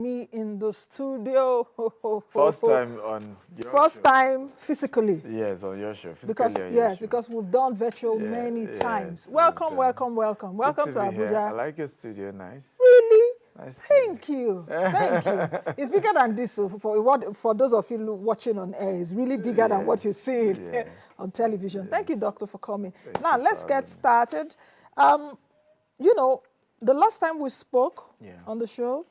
Me in the studio. First time on your First show. time physically. Yes, on your show. Because, Physically on your yes, show. because we've done virtual Yeah, many times. yes, we've Welcome, done. welcome, welcome. Good Welcome to to be here. I Abuja. like your studio. Nice. Really? Nice studio. Thank you. Thank you. It's bigger than this. So for those of you watching on air, it's really bigger than what you're Yes, seeing yeah, on television. Thank you, yes. Doctor, for coming. Thank Now, you for let's get having me. started. Um, you know, the last time we spoke Yeah. on the show,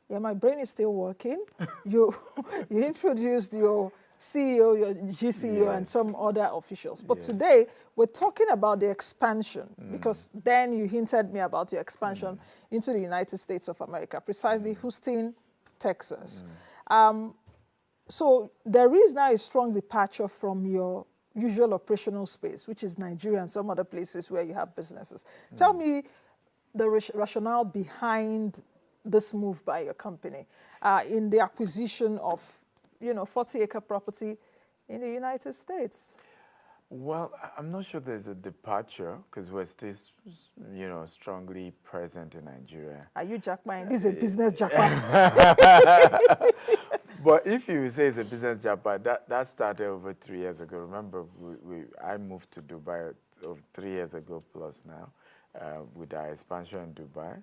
yeah, my brain is still working. You, you introduced your CEO, your GCEO, and Yes. some other officials. But Yes. today, we're talking about the expansion, because then you hinted me about your expansion into the United States of America, precisely Houston, Texas. So there is now a strong departure from your usual operational space, which is Nigeria and some other places where you have businesses. Tell me the rationale behind this move by your company in the acquisition of, 40-acre property in the United States. Well, I'm not sure there's a departure because we're still, strongly present in Nigeria. Are you jackpot? This is a business jackpot. But if you say it's a business jackpot, that started over 3 years ago. Remember, I moved to Dubai 3 years ago plus now. With our expansion in Dubai.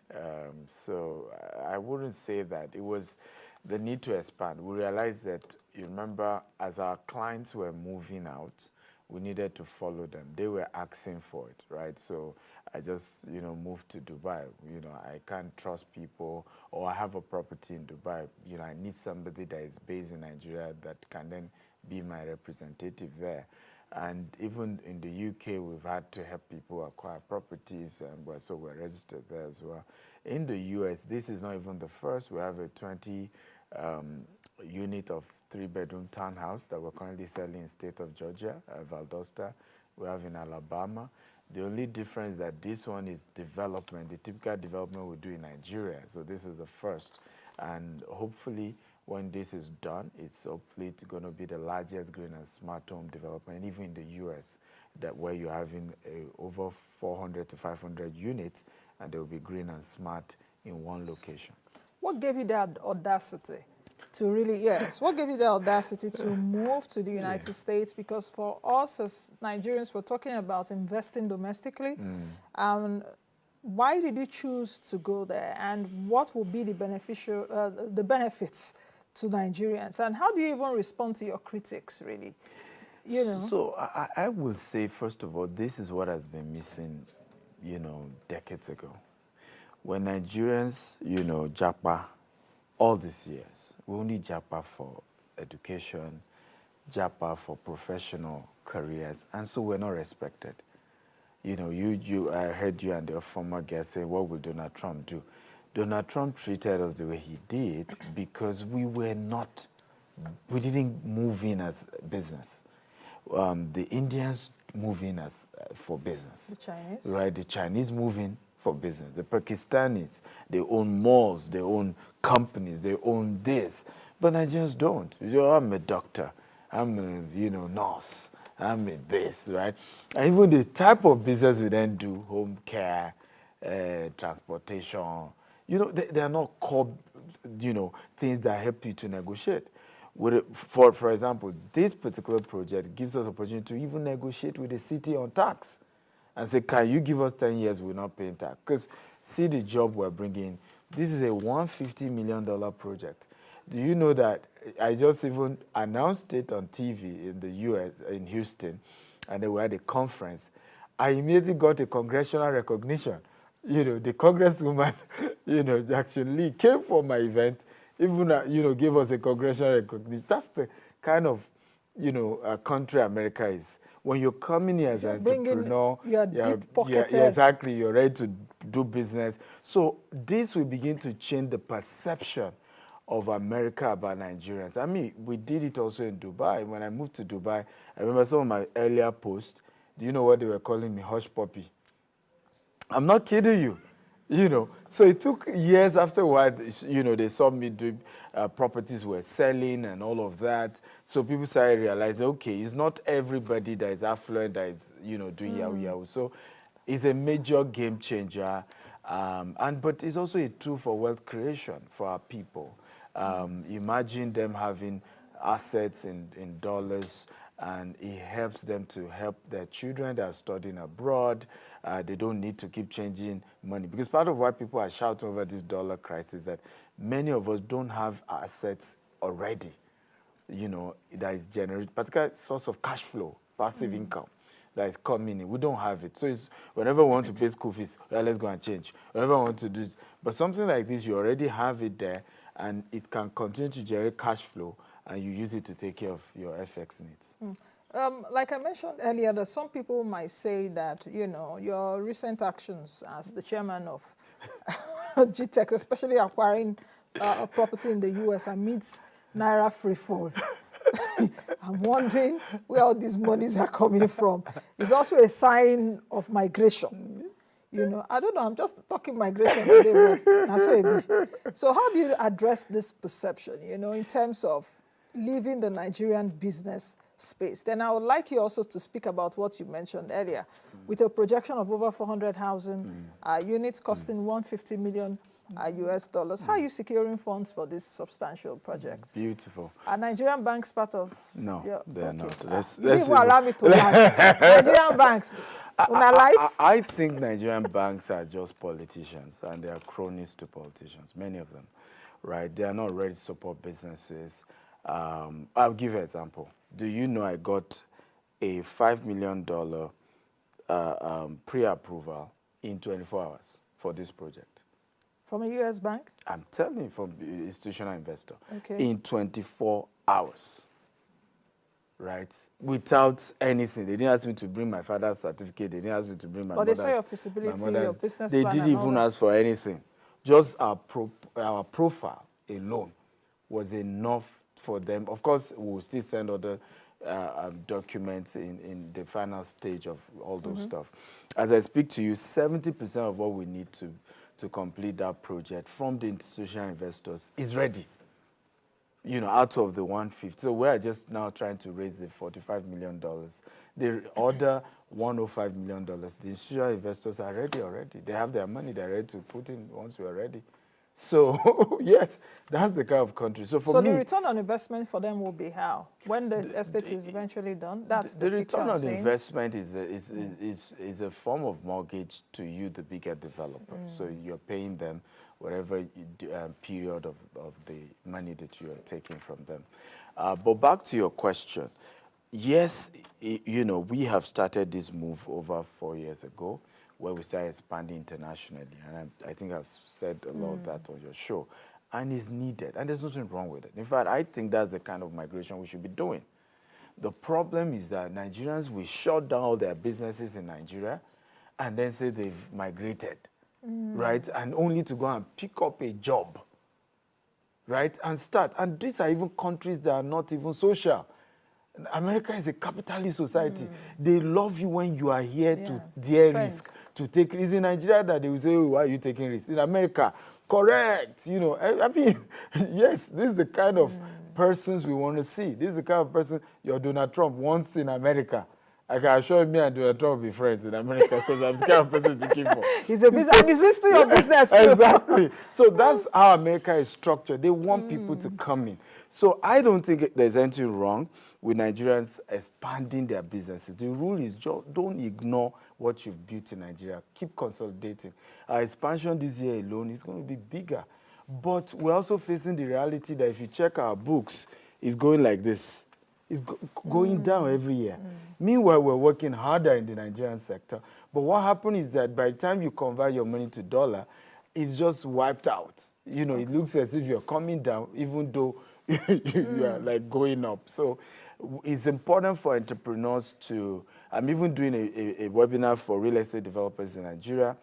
So I wouldn't say that. It was the need to expand. We realized that, you remember, as our clients were moving out, we needed to follow them. They were asking for it, right? So I just, moved to Dubai. I can't trust people, or I have a property in Dubai. I need somebody that is based in Nigeria that can then be my representative there. And even in the UK, we've had to help people acquire properties, and so we're registered there as well. In the US, this is not even the first. We have a 20 unit of 3-bedroom townhouse that we're currently selling in the state of Georgia, Valdosta. We have in Alabama. The only difference is that this one is development. The typical development we do in Nigeria. So this is the first. And hopefully, when this is done, it's hopefully going to be the largest green and smart home development, even in the U.S., that where you're having over 400 to 500 units, and they will be green and smart in one location. What gave you that audacity to really, what gave you the audacity to move to the United States? Because for us as Nigerians, we're talking about investing domestically. Why did you choose to go there, and what will be the the benefits to Nigerians, and how do you even respond to your critics, really? So I will say, first of all, this is what has been missing, decades ago. When Nigerians, japa all these years, we only japa for education, japa for professional careers, and so we're not respected. I heard you and your former guest say, what will Donald Trump do? Donald Trump treated us the way he did because we didn't move in as business. The Indians move in as for business. The Chinese? Right, the Chinese move in for business. The Pakistanis, they own malls, they own companies, they own this. But Nigerians don't. I'm a doctor, I'm a nurse, I'm a this, right? And even the type of business we then do, home care, transportation, they are not core, things that help you to negotiate. For example, this particular project gives us opportunity to even negotiate with the city on tax and say, can you give us 10 years we're not paying tax? Because see the job we're bringing. This is a $150 million project. Do you know that I just even announced it on TV in the US, in Houston, and they were at a conference. I immediately got a congressional recognition. The congresswoman, Jackson Lee came for my event, even, gave us a congressional recognition. That's the kind of, country America is. When you're coming here as an entrepreneur, you're deep-pocketed. Exactly, you're ready to do business. So this will begin to change the perception of America about Nigerians. I mean, we did it also in Dubai. When I moved to Dubai, I remember some of my earlier posts. Do you know what they were calling me? Hush puppy. I'm not kidding you. So it took years afterward, they saw me doing properties were selling and all of that. So people started realizing, okay, it's not everybody that is affluent that is, doing yahoo yahoo. So it's a major game changer. But it's also a tool for wealth creation for our people. Imagine them having assets in dollars, and it helps them to help their children that are studying abroad. They don't need to keep changing money. Because part of why people are shouting over this dollar crisis is that many of us don't have assets already, that is generated, particular source of cash flow, passive income that is coming in. We don't have it. So it's whenever we want to pay school fees, well, let's go and change. Whenever I want to do this. But something like this, you already have it there, and it can continue to generate cash flow, and you use it to take care of your FX needs. Like I mentioned earlier, that some people might say that, your recent actions as the chairman of GTEC, especially acquiring a property in the U.S. amidst Naira free fall. I'm wondering where all these monies are coming from. It's also a sign of migration. I don't know, I'm just talking migration today, but that's so it be. So how do you address this perception, in terms of leaving the Nigerian business space? Then I would like you also to speak about what you mentioned earlier, with a projection of over 400 housing units costing 150 million US dollars. How are you securing funds for this substantial project? Beautiful. Are Nigerian banks part of? No, they are not. You didn't even allow me to laugh. Nigerian banks, una life? I think Nigerian banks are just politicians, and they are cronies to politicians, many of them, right? They are not ready to support businesses. I'll give you an example. Do you know I got a $5 million pre-approval in 24 hours for this project? From a U.S. bank? I'm telling you, from institutional investor. Okay. In 24 hours, right? Without anything. They didn't ask me to bring my father's certificate. They didn't ask me to bring my mother's. But they saw your feasibility, your business They plan. didn't even ask for anything. Just our profile alone was enough for them. Of course, we'll still send other documents in the final stage of all those stuff. As I speak to you, 70% of what we need to complete that project from the institutional investors is ready, out of the 150. So we're just now trying to raise the $45 million. The other $105 million, the institutional investors are ready already. They have their money, they're ready to put in once we're ready. So, yes, that's the kind of country. So for me, the return on investment for them will be how? When the estate is eventually done? That's the return on saying. investment is a form of mortgage to you, the bigger developer. So you're paying them whatever period of the money that you are taking from them. But back to your question. Yes, we have started this move over 4 years ago, where we started expanding internationally. And I think I've said a lot of that on your show. And it's needed. And there's nothing wrong with it. In fact, I think that's the kind of migration we should be doing. The problem is that Nigerians will shut down all their businesses in Nigeria and then say they've migrated, right? And only to go and pick up a job, right? And start. And these are even countries that are not even social. America is a capitalist society. They love you when you are here to dare risk, to take risks. In Nigeria, that they will say, oh, why are you taking risks? In America, correct. I mean, yes, this is the kind of persons we want to see. This is the kind of person your Donald Trump wants in America. I can assure me and Donald Trump will be friends in America because I'm the kind of person he's looking for. He's a business, and he's to your business too. Exactly. So that's how America is structured. They want people to come in. So I don't think there's anything wrong with Nigerians expanding their businesses. The rule is just don't ignore what you've built in Nigeria. Keep consolidating. Our expansion this year alone is going to be bigger. But we're also facing the reality that if you check our books, it's going like this. It's going down every year. Meanwhile, we're working harder in the Nigerian sector. But what happens is that by the time you convert your money to dollar, it's just wiped out. It looks as if you're coming down, even though you are like going up. So it's important for entrepreneurs to, I'm even doing a webinar for real estate developers in Nigeria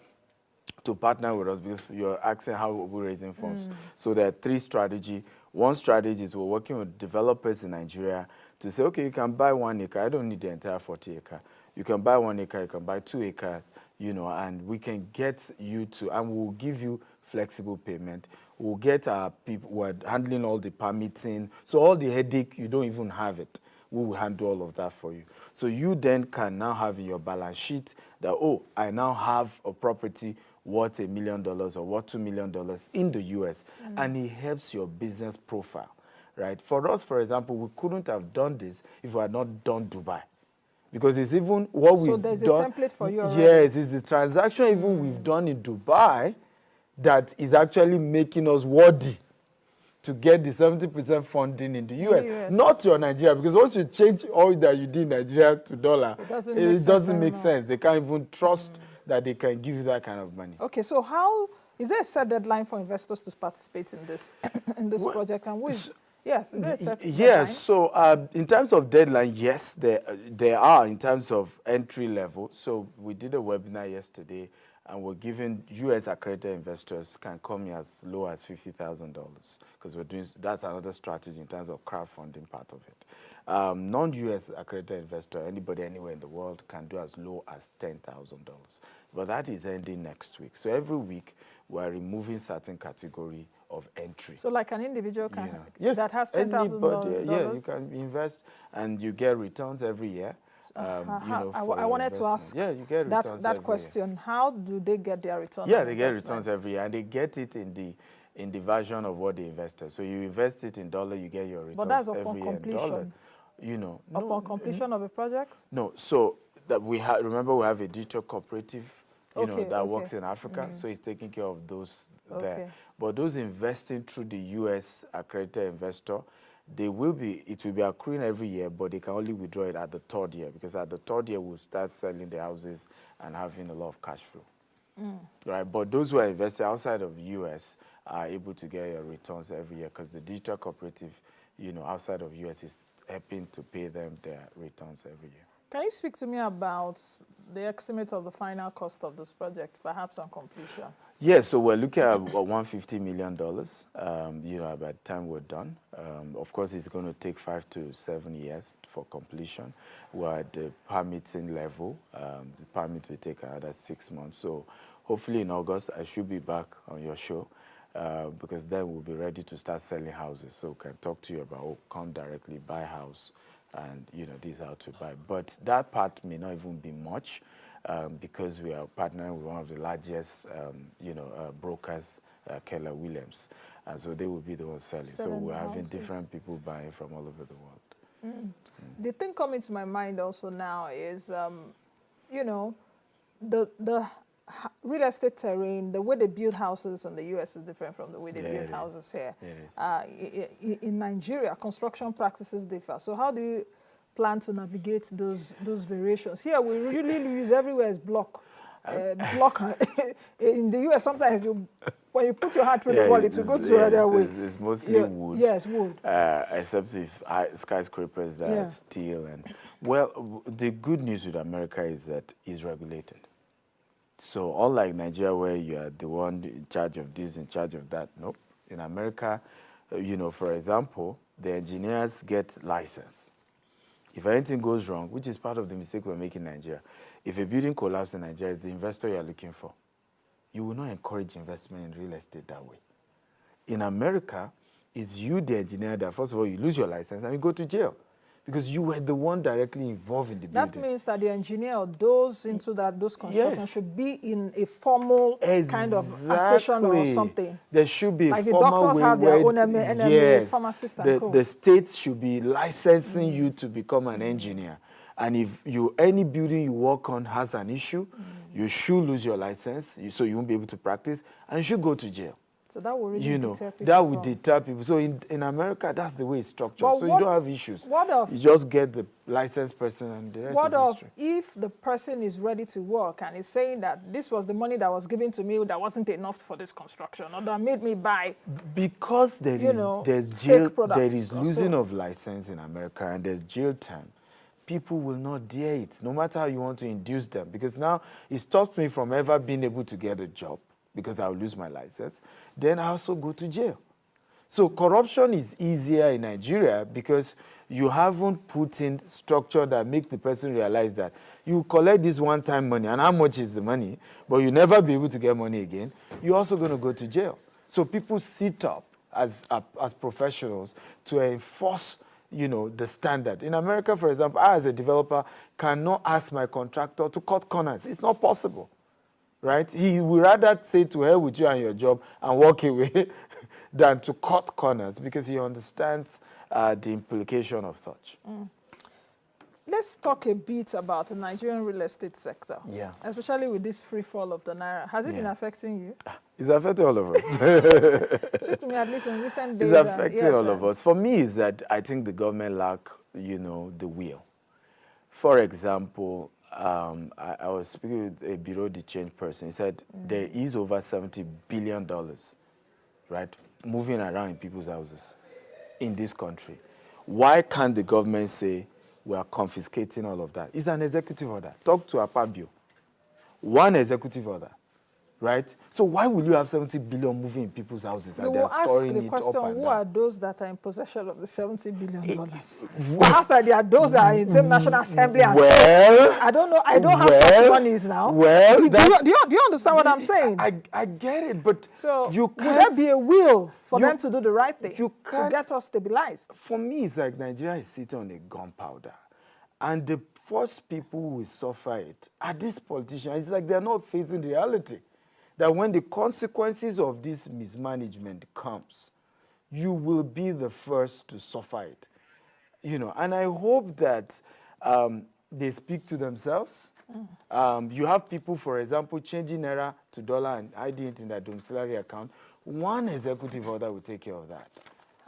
to partner with us because you're asking how we're raising funds. So there are 3 strategies. One strategy is we're working with developers in Nigeria to say, okay, you can buy 1 acre. I don't need the entire 40 acre. You can buy 1 acre, you can buy 2 acres, and we can get you to, and we'll give you flexible payment. We'll get our people who are handling all the permitting. So all the headache, you don't even have it. We will handle all of that for you. So you then can now have in your balance sheet that, oh, I now have a property worth $1 million or worth $2 million in the US, and it helps your business profile, right? For us, for example, we couldn't have done this if we had not done Dubai. Because it's even what we've done. So there's a template for you already. Yes, it's the transaction even we've done in Dubai that is actually making us worthy to get the 70% funding in the US. Not your Nigeria, because once you change all that you did in Nigeria to dollar, it doesn't make sense. They can't even trust that they can give you that kind of money. Okay, so is there a set deadline for investors to participate in this project? And yes, is there a set deadline? Yes, so in terms of deadline, yes, there are in terms of entry level. So we did a webinar yesterday, and we're giving US accredited investors can come in as low as $50,000 because that's another strategy in terms of crowdfunding part of it. Non-US accredited investor, anybody anywhere in the world, can do as low as $10,000. But that is ending next week. So every week we're removing certain category of entry. So like an individual can yes, that has $10,000. Yeah, you can invest and you get returns every year. I wanted to ask you get returns that question. Year. How do they get their return? Yeah, they get returns every year, and they get it in the version of what they invested. So you invest it in dollar, you get your returns. But that's every upon year completion. Upon completion of a project. No, so that remember we have a digital cooperative, that works in Africa, so it's taking care of those there. But those investing through the US accredited investor, it will be accruing every year, but they can only withdraw it at the third year, because at the third year we'll start selling the houses and having a lot of cash flow. Right, but those who are invested outside of the US are able to get your returns every year, because the digital cooperative, outside of US is helping to pay them their returns every year. Can you speak to me about the estimate of the final cost of this project, perhaps on completion? Yes, so we're looking at $150 million, by the time we're done. Of course, it's going to take 5 to 7 years for completion. We're at the permitting level. The permit will take another 6 months. So hopefully in August, I should be back on your show, because then we'll be ready to start selling houses. So we can talk to you about, come directly, buy a house, and this is how to buy. But that part may not even be much, because we are partnering with one of the largest brokers, Keller Williams, and so they will be the ones selling. So we're having different people buying from all over the world. The thing coming to my mind also now is the real estate terrain, the way they build houses in the US is different from the way they build houses here. In Nigeria, construction practices differ. So how do you plan to navigate those variations? Here, we really use everywhere is block. In the US, sometimes when you put your hand through the wall, it will go to the other way. It's mostly wood. Yes, wood. Except if skyscrapers that are steel. Well, the good news with America is that it's regulated. So unlike Nigeria, where you are the one in charge of this, in charge of that, nope. In America, for example, the engineers get license. If anything goes wrong, which is part of the mistake we're making in Nigeria, if a building collapses in Nigeria, it's the investor you're looking for. You will not encourage investment in real estate that way. In America, it's you, the engineer, that first of all, you lose your license and you go to jail, because you were the one directly involved in the building. That means that the engineer or those into those constructions should be in a formal kind of association or something. There should be like a the doctors have their own NMA, pharmacist and co. The state should be licensing you to become an engineer. And if any building you work on has an issue, you should lose your license, so you won't be able to practice, and you should go to jail. So that will really deter people. That would deter people. So in America, that's the way it's structured. So you don't have issues. You just get the licensed person and the rest is history. What if the person is ready to work and is saying that this was the money that was given to me that wasn't enough for this construction, or that made me buy? Because there's jail, there is losing of license in America, and there's jail time. People will not dare it, no matter how you want to induce them. Because now it stops me from ever being able to get a job, because I'll lose my license. Then I also go to jail. So corruption is easier in Nigeria because you haven't put in structure that makes the person realize that you collect this one-time money, and how much is the money, but you'll never be able to get money again. You're also going to go to jail. So people sit up as professionals to enforce the standard. In America, for example, I as a developer cannot ask my contractor to cut corners. It's not possible. right? He would rather say to hell with you and your job and walk away than to cut corners because he understands the implication of such. Let's talk a bit about the Nigerian real estate sector. Yeah. Especially with this free fall of the naira. Has it been affecting you? It's affecting all of us. Speak to me at least in recent days. It's affecting all of us. For me, is that I think the government lack, the will. For example, I was speaking with a Bureau de Change person. He said there is over $70 billion, right, moving around in people's houses in this country. Why can't the government say we are confiscating all of that? It's an executive order. Talk to Apabio. One executive order, right? So why will you have 70 billion moving in people's houses and they're storing it up and down? You will ask the question, who are those that are in possession of the $70 billion? Perhaps there are those that are in the same National Assembly. Well, I don't know. I don't have such monies now. Well, do you understand what I'm saying? I get it, but so you can't. Would there be a will for them to do the right thing to get us stabilized? For me, it's like Nigeria is sitting on a gunpowder. And the first people who will suffer it are these politicians. It's like they're not facing reality. That when the consequences of this mismanagement comes, you will be the first to suffer it. And I hope that they speak to themselves. You have people, for example, changing naira to dollar and hiding it in their domiciliary account. One executive order will take care of that.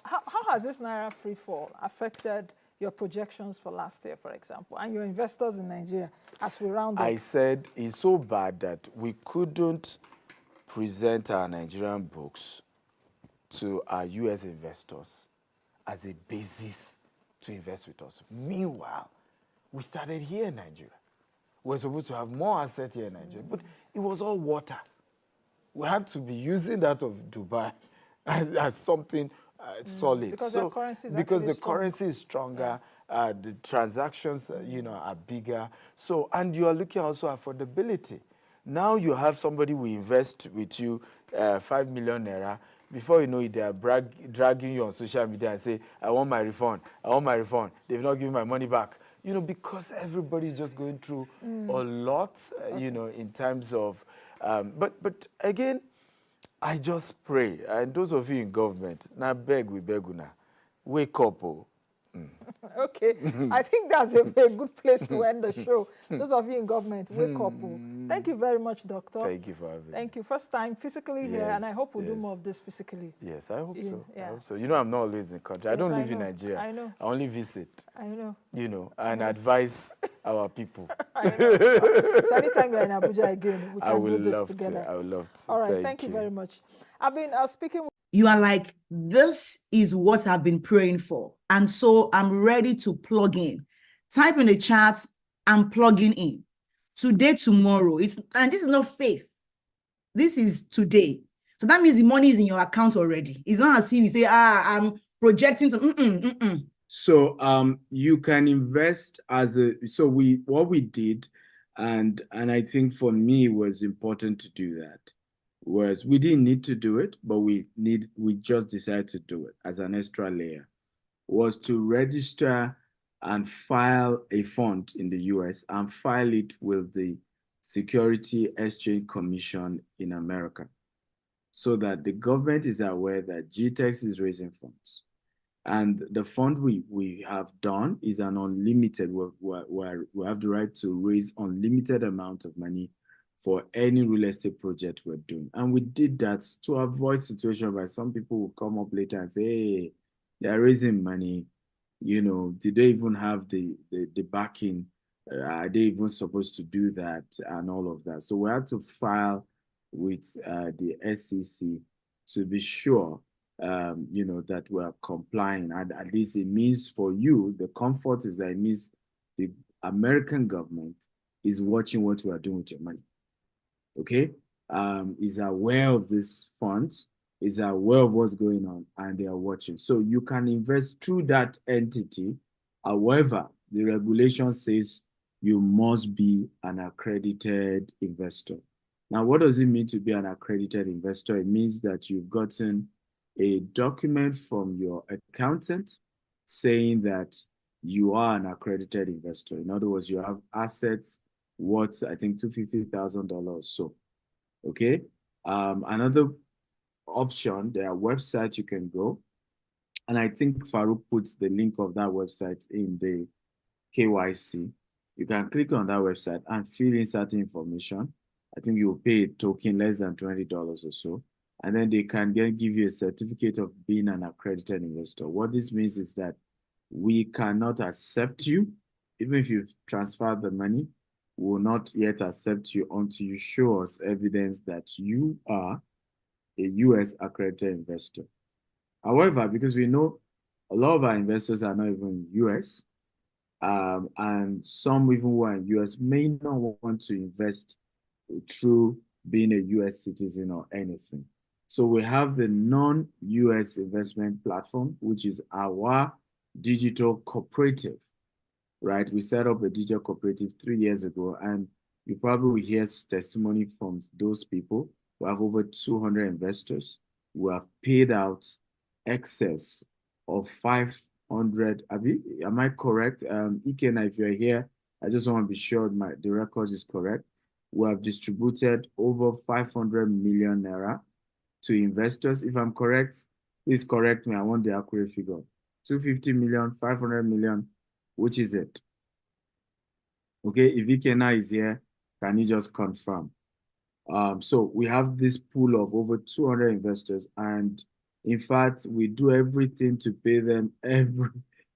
How has this naira free fall affected your projections for last year, for example, and your investors in Nigeria as we round up? I said it's so bad that we couldn't present our Nigerian books to our U.S. investors as a basis to invest with us. Meanwhile, we started here in Nigeria. We're supposed to have more assets here in Nigeria, but it was all water. We had to be using that of Dubai as something solid. Because the currency is currency is stronger, the transactions, are bigger. So, and you are looking also at affordability. Now you have somebody who invest with you 5 million naira. Before you know it, they are dragging you on social media and say, I want my refund. I want my refund. They've not given my money back. Because everybody's just going through a lot, in terms of, but again, I just pray, and those of you in government, now we beg una, wake up. Okay, I think that's a good place to end the show. Those of you in government, wake up. Thank you very much, Doctor. Thank you for having me. Thank you. First time physically here, and I hope we'll do more of this physically. Yes, I hope so. Yeah. I hope so. I'm not always in the country. Yes, I don't live in Nigeria. I know. I only visit. I know. And advise our people. I know. So anytime you're in Abuja again, we can do this together. I would love to. All right, thank you very much. I've been speaking with you are like, this is what I've been praying for. And so I'm ready to plug in. Type in the chat, I'm plugging in. Today, tomorrow. And this is not faith. This is today. So that means the money is in your account already. It's not as if you say, I'm projecting to, So you can invest what we did, and I think for me it was important to do that. Was we didn't need to do it, but we just decided to do it as an extra layer, was to register and file a fund in the US and file it with the Security Exchange Commission in America, so that the government is aware that GTEx is raising funds. And the fund we have done is an unlimited, we have the right to raise unlimited amount of money for any real estate project we're doing. And we did that to avoid situation where some people will come up later and say, hey, they're raising money, did they even have the backing? Are they even supposed to do that and all of that? So we had to file with the SEC to be sure, that we're complying. And at least it means for you, the comfort is that it means the American government is watching what we are doing with your money. Okay, is aware of these funds, is aware of what's going on, and they are watching. So you can invest through that entity. However, the regulation says you must be an accredited investor. Now, what does it mean to be an accredited investor? It means that you've gotten a document from your accountant saying that you are an accredited investor. In other words, you have assets worth, I think, $250,000 or so. Okay. Another option, there are websites you can go. And I think Farouk puts the link of that website in the KYC. You can click on that website and fill in certain information. I think you'll pay a token less than $20 or so. And then they can then give you a certificate of being an accredited investor. What this means is that we cannot accept you, even if you've transferred the money, we will not yet accept you until you show us evidence that you are a US accredited investor. However, because we know a lot of our investors are not even US, and some even who are in US may not want to invest through being a US citizen or anything. So we have the non-US investment platform, which is our digital cooperative, right? We set up a digital cooperative 3 years ago, and you probably will hear testimony from those people. We have over 200 investors who have paid out excess of 500. Am I correct? Ikena, if you're here, I just want to be sure the record is correct. We have distributed over 500 million naira to investors. If I'm correct, please correct me. I want the accurate figure. 250 million, 500 million, which is it? Okay, if Ikena is here, can you just confirm? So we have this pool of over 200 investors, and in fact, we do everything to pay them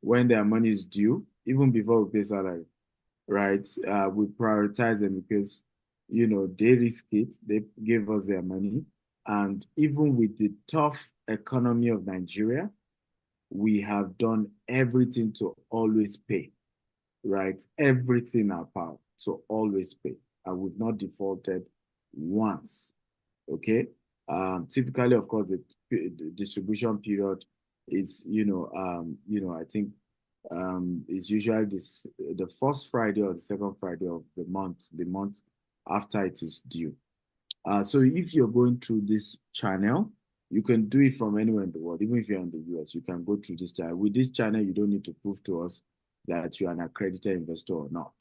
when their money is due, even before we pay salary, right? We prioritize them because, they risk it, they give us their money. And even with the tough economy of Nigeria, we have done everything to always pay, right? Everything in our power to always pay. And we've not defaulted once, okay? Typically, of course, the distribution period is, I think it's usually the first Friday or the second Friday of the month after it is due. So if you're going through this channel, you can do it from anywhere in the world. Even if you're in the US, you can go through this channel. With this channel, you don't need to prove to us that you're an accredited investor or not.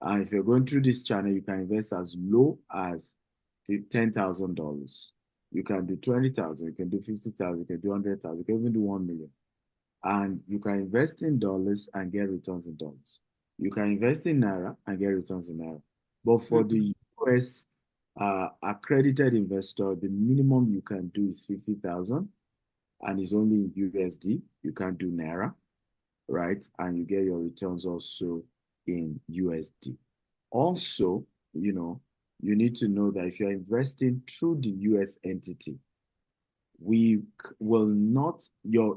And if you're going through this channel, you can invest as low as $10,000. You can do 20,000, you can do 50,000, you can do 100,000, you can even do 1 million. And you can invest in dollars and get returns in dollars. You can invest in Naira and get returns in Naira. But for the US accredited investor, the minimum you can do is 50,000, and it's only in USD. You can do Naira, right? And you get your returns also in USD. Also, you need to know that if you're investing through the US entity, your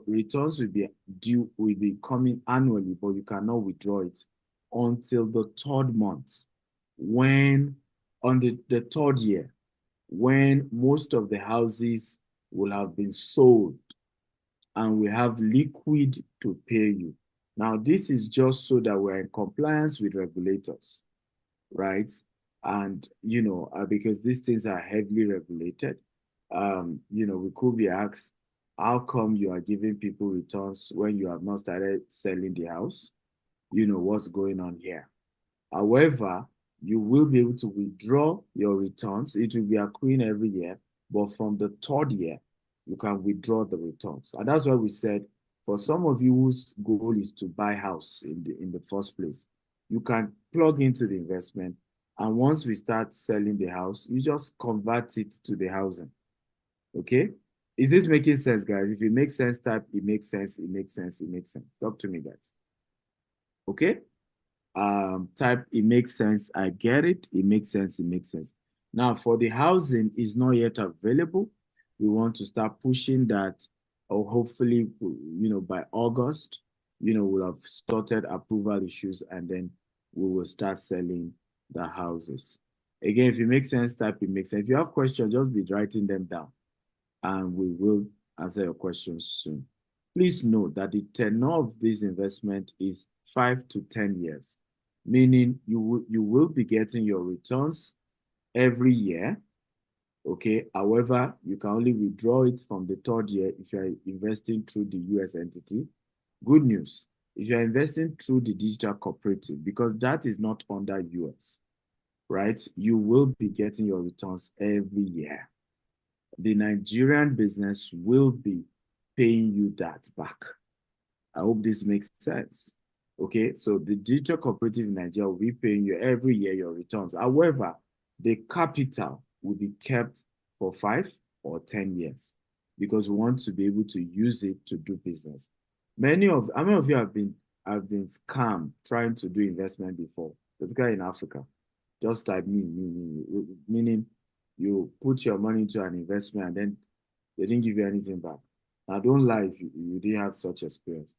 returns will be coming annually, but you cannot withdraw it until the third month, on the third year, when most of the houses will have been sold and we have liquid to pay you. Now, this is just so that we're in compliance with regulators, right? And, because these things are heavily regulated, we could be asked, how come you are giving people returns when you have not started selling the house? What's going on here? However, you will be able to withdraw your returns. It will be accruing every year, but from the third year, you can withdraw the returns. And that's why we said, for some of you whose goal is to buy house in the first place, you can plug into the investment. And once we start selling the house, you just convert it to the housing. Okay? Is this making sense, guys? If it makes sense, type it makes sense, it makes sense, it makes sense. Talk to me, guys. Okay? Type it makes sense, I get it, it makes sense, it makes sense. Now, for the housing is not yet available. We want to start pushing that, or hopefully, by August, we'll have sorted approval issues, and then we will start selling the houses. Again, if it makes sense, type it makes sense. If you have questions, just be writing them down, and we will answer your questions soon. Please note that the tenure of this investment is 5 to 10 years, meaning you will be getting your returns every year. Okay. However, you can only withdraw it from the third year if you're investing through the US entity. Good news, if you're investing through the digital cooperative, because that is not under US, right, you will be getting your returns every year. The Nigerian business will be paying you that back. I hope this makes sense. Okay, so the digital cooperative in Nigeria will be paying you every year your returns. However, the capital will be kept for 5 or 10 years because we want to be able to use it to do business. How many of you have been scammed trying to do investment before, particularly in Africa? Just type me, meaning you put your money into an investment and then they didn't give you anything back. Now, don't lie if you didn't have such experience.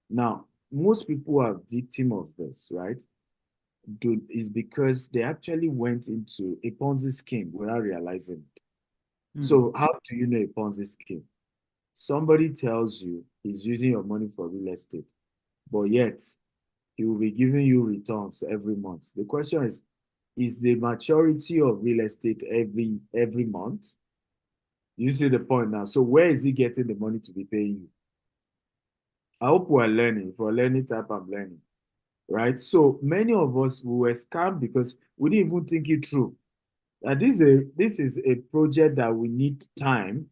Now, most people are victim of this, right? Is because they actually went into a Ponzi scheme without realizing it. So how do you know a Ponzi scheme? Somebody tells you he's using your money for real estate, but yet he will be giving you returns every month. The question is the maturity of real estate every month? You see the point now. So where is he getting the money to be paying you? I hope we're learning. If we're learning type, I'm learning. Right? So many of us were scammed because we didn't even think it through. And this is a project that we need time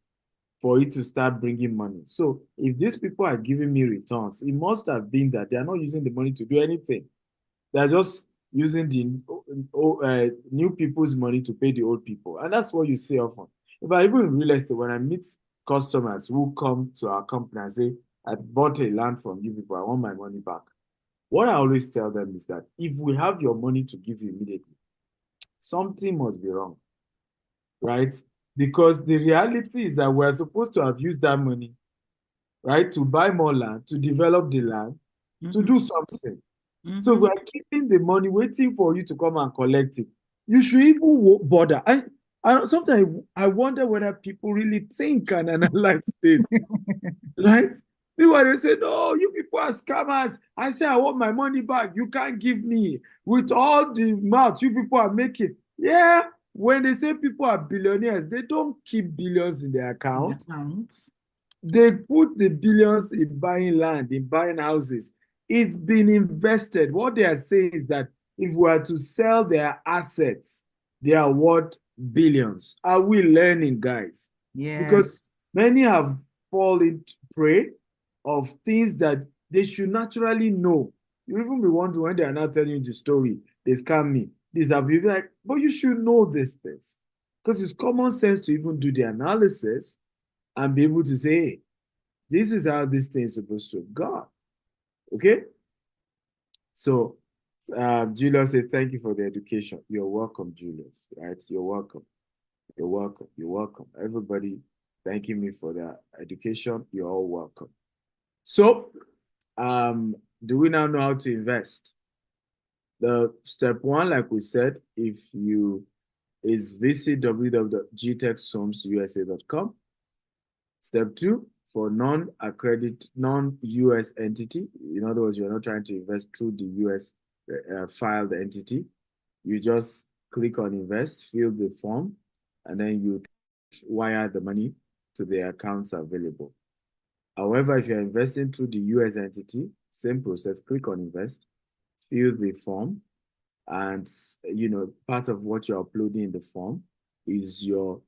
for it to start bringing money. So if these people are giving me returns, it must have been that they are not using the money to do anything. They're just using the new people's money to pay the old people. And that's what you see often. But even in real estate, when I meet customers who come to our company and say, I bought a land from you people, I want my money back. What I always tell them is that if we have your money to give you immediately, something must be wrong, right? Because the reality is that we're supposed to have used that money, right, to buy more land, to develop the land, to do something. So if we're keeping the money waiting for you to come and collect it, you should even bother. And sometimes I wonder whether people really think and analyze this, right? Meanwhile, they say, no, you people are scammers. I say, I want my money back. You can't give me. With all the mouth you people are making. Yeah, when they say people are billionaires, they don't keep billions in their account. They put the billions in buying land, in buying houses. It's been invested. What they are saying is that if we are to sell their assets, they are worth billions. Are we learning, guys? Yes. Because many have fallen prey of things that they should naturally know. You even be wondering when they are not telling you the story, they scam me. These are people like, but you should know these things. Because it's common sense to even do the analysis and be able to say, hey, this is how this thing is supposed to have gone. Okay? So Julius said, thank you for the education. You're welcome, Julius, right? You're welcome. You're welcome. You're welcome. Everybody thanking me for their education. You're all welcome. So, do we now know how to invest? The step one, like we said, is visit www.gtechsomsusa.com. Step two, for non-US entity, in other words, you're not trying to invest through the US filed entity, you just click on invest, fill the form, and then you wire the money to the accounts available. However, if you're investing through the US entity, same process, click on invest, fill the form, and part of what you're uploading in the form is your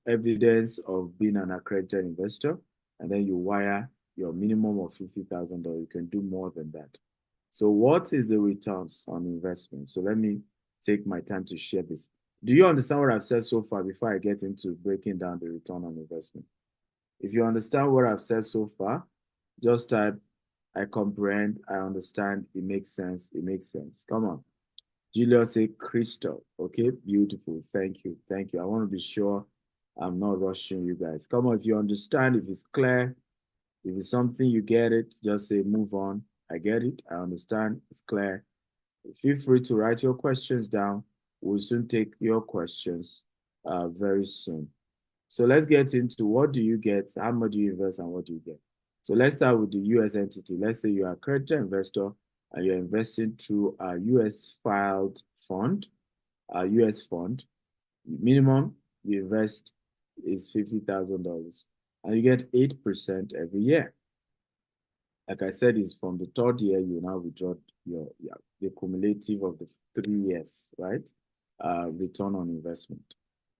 evidence of being an accredited investor, and then you wire your minimum of $50,000. You can do more than that. So what is the returns on investment? So let me take my time to share this. Do you understand what I've said so far before I get into breaking down the return on investment? If you understand what I've said so far, just type, I comprehend, I understand, it makes sense, it makes sense. Come on. Julius say crystal. Okay, beautiful. Thank you. Thank you. I want to be sure I'm not rushing you guys. Come on, if you understand, if it's clear, if it's something you get it, just say move on. I get it. I understand. It's clear. Feel free to write your questions down. We'll soon take your questions very soon. So let's get into what do you get, how much do you invest, and what do you get? So let's start with the US entity. Let's say you're a accredited investor and you're investing through a US filed fund, a US fund. Minimum you invest is $50,000 and you get 8% every year. Like I said, it's from the third year, you now withdraw the cumulative of the 3 years, right? return on investment.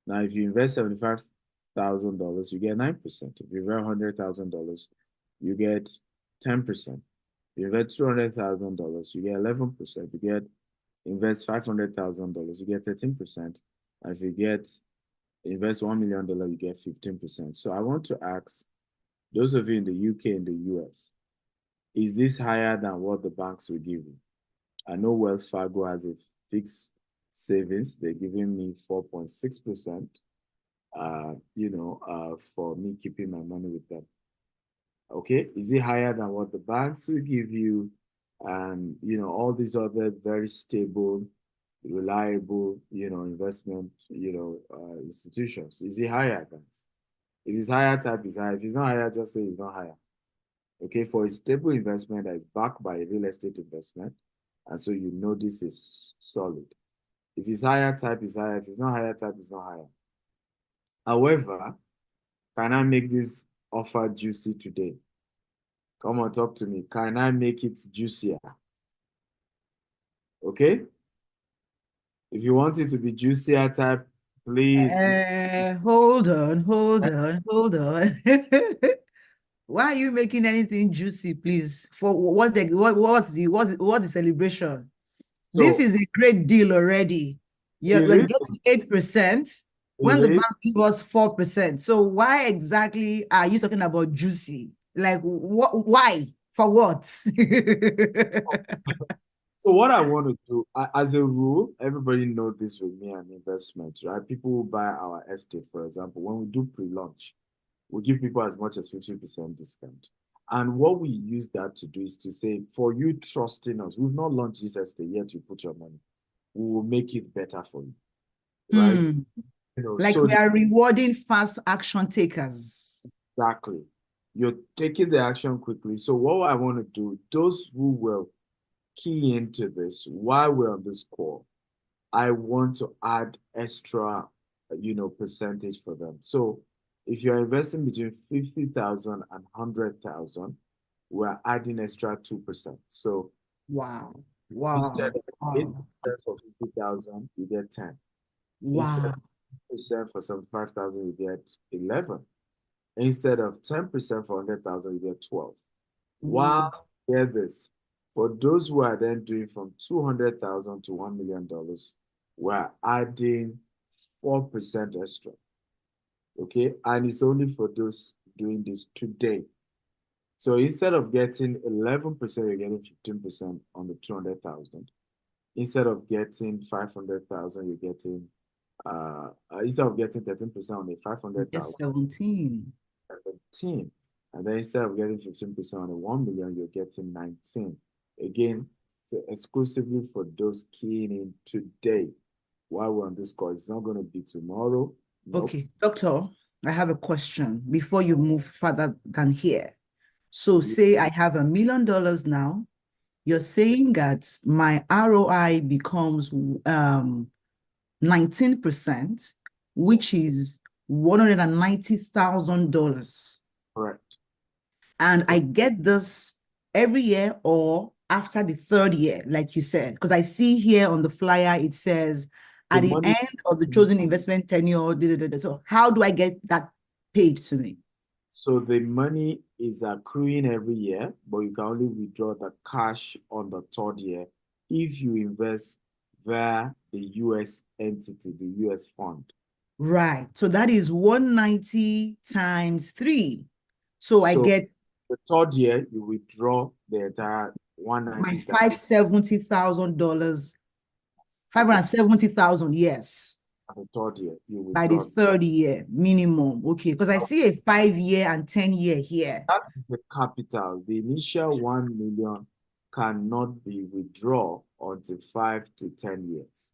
Now, if you invest $75,000, you get 9%. If you invest $100,000, you get 10%. If you invest $200,000, you get 11%. If you invest $500,000, you get 13%. And if you invest $1 million, you get 15%. So I want to ask those of you in the UK and the US, is this higher than what the banks will give you? I know Wells Fargo has a fixed savings. They're giving me 4.6%, for me keeping my money with them. Okay, is it higher than what the banks will give you? And, all these other very stable, reliable, investment, institutions. Is it higher than? If it's higher, type is higher. If it's not higher, just say it's not higher. Okay, for a stable investment that is backed by a real estate investment, and so this is solid. If it's higher, type is higher. If it's not higher, type is not higher. However, can I make this offer juicy today? Come on, talk to me. Can I make it juicier? Okay? If you want it to be juicier, type, please. Hold on. Why are you making anything juicy, please? For what's the celebration? This is a great deal already. We're getting 8% when the bank gives us 4%. So why exactly are you talking about juicy? Like why? For what? So what I want to do, as a rule, everybody knows this with me and investment, right? People who buy our estate, for example, when we do pre-launch, we give people as much as 50% discount. And what we use that to do is to say, for you trusting us, we've not launched this estate yet, you put your money. We will make it better for you, right? Like we are rewarding fast action takers. Exactly. You're taking the action quickly. So what I want to do, those who will key into this while we're on this call, I want to add extra, percentage for them. So if you're investing between 50,000 and 100,000, we're adding extra 2%. So instead of 8% for 50,000, you get 10. Instead of 10% for 75,000, you get 11. Instead of 10% for 100,000, you get 12. Wow, get this. For those who are then doing from 200,000 to $1 million, we're adding 4% extra. Okay, and it's only for those doing this today. So instead of getting 11%, you're getting 15% on the 200,000. Instead of getting 500,000, you're getting instead of getting 13% on the 500,000, 17. And then instead of getting 15% on the 1 million, you're getting 19. Again, so exclusively for those keying in today. While we're on this call, it's not going to be tomorrow. Nope. Okay, doctor, I have a question before you move further than here. So say I have $1 million now. You're saying that my ROI becomes 19%, which is $190,000. Correct. And I get this every year or after the third year, like you said, because I see here on the flyer, it says at the end of the chosen investment tenure. So how do I get that paid to me? So the money is accruing every year, but you can only withdraw the cash on the third year if you invest via the US entity, the US fund. Right. So that is 190 times 3. So I get the third year, you withdraw the entire 190. My $570,000. 570,000, yes. The third year, you withdraw. By the third year minimum. Okay, because I see a 5-year and 10-year here. That's the capital. The initial 1 million cannot be withdrawn until 5 to 10 years.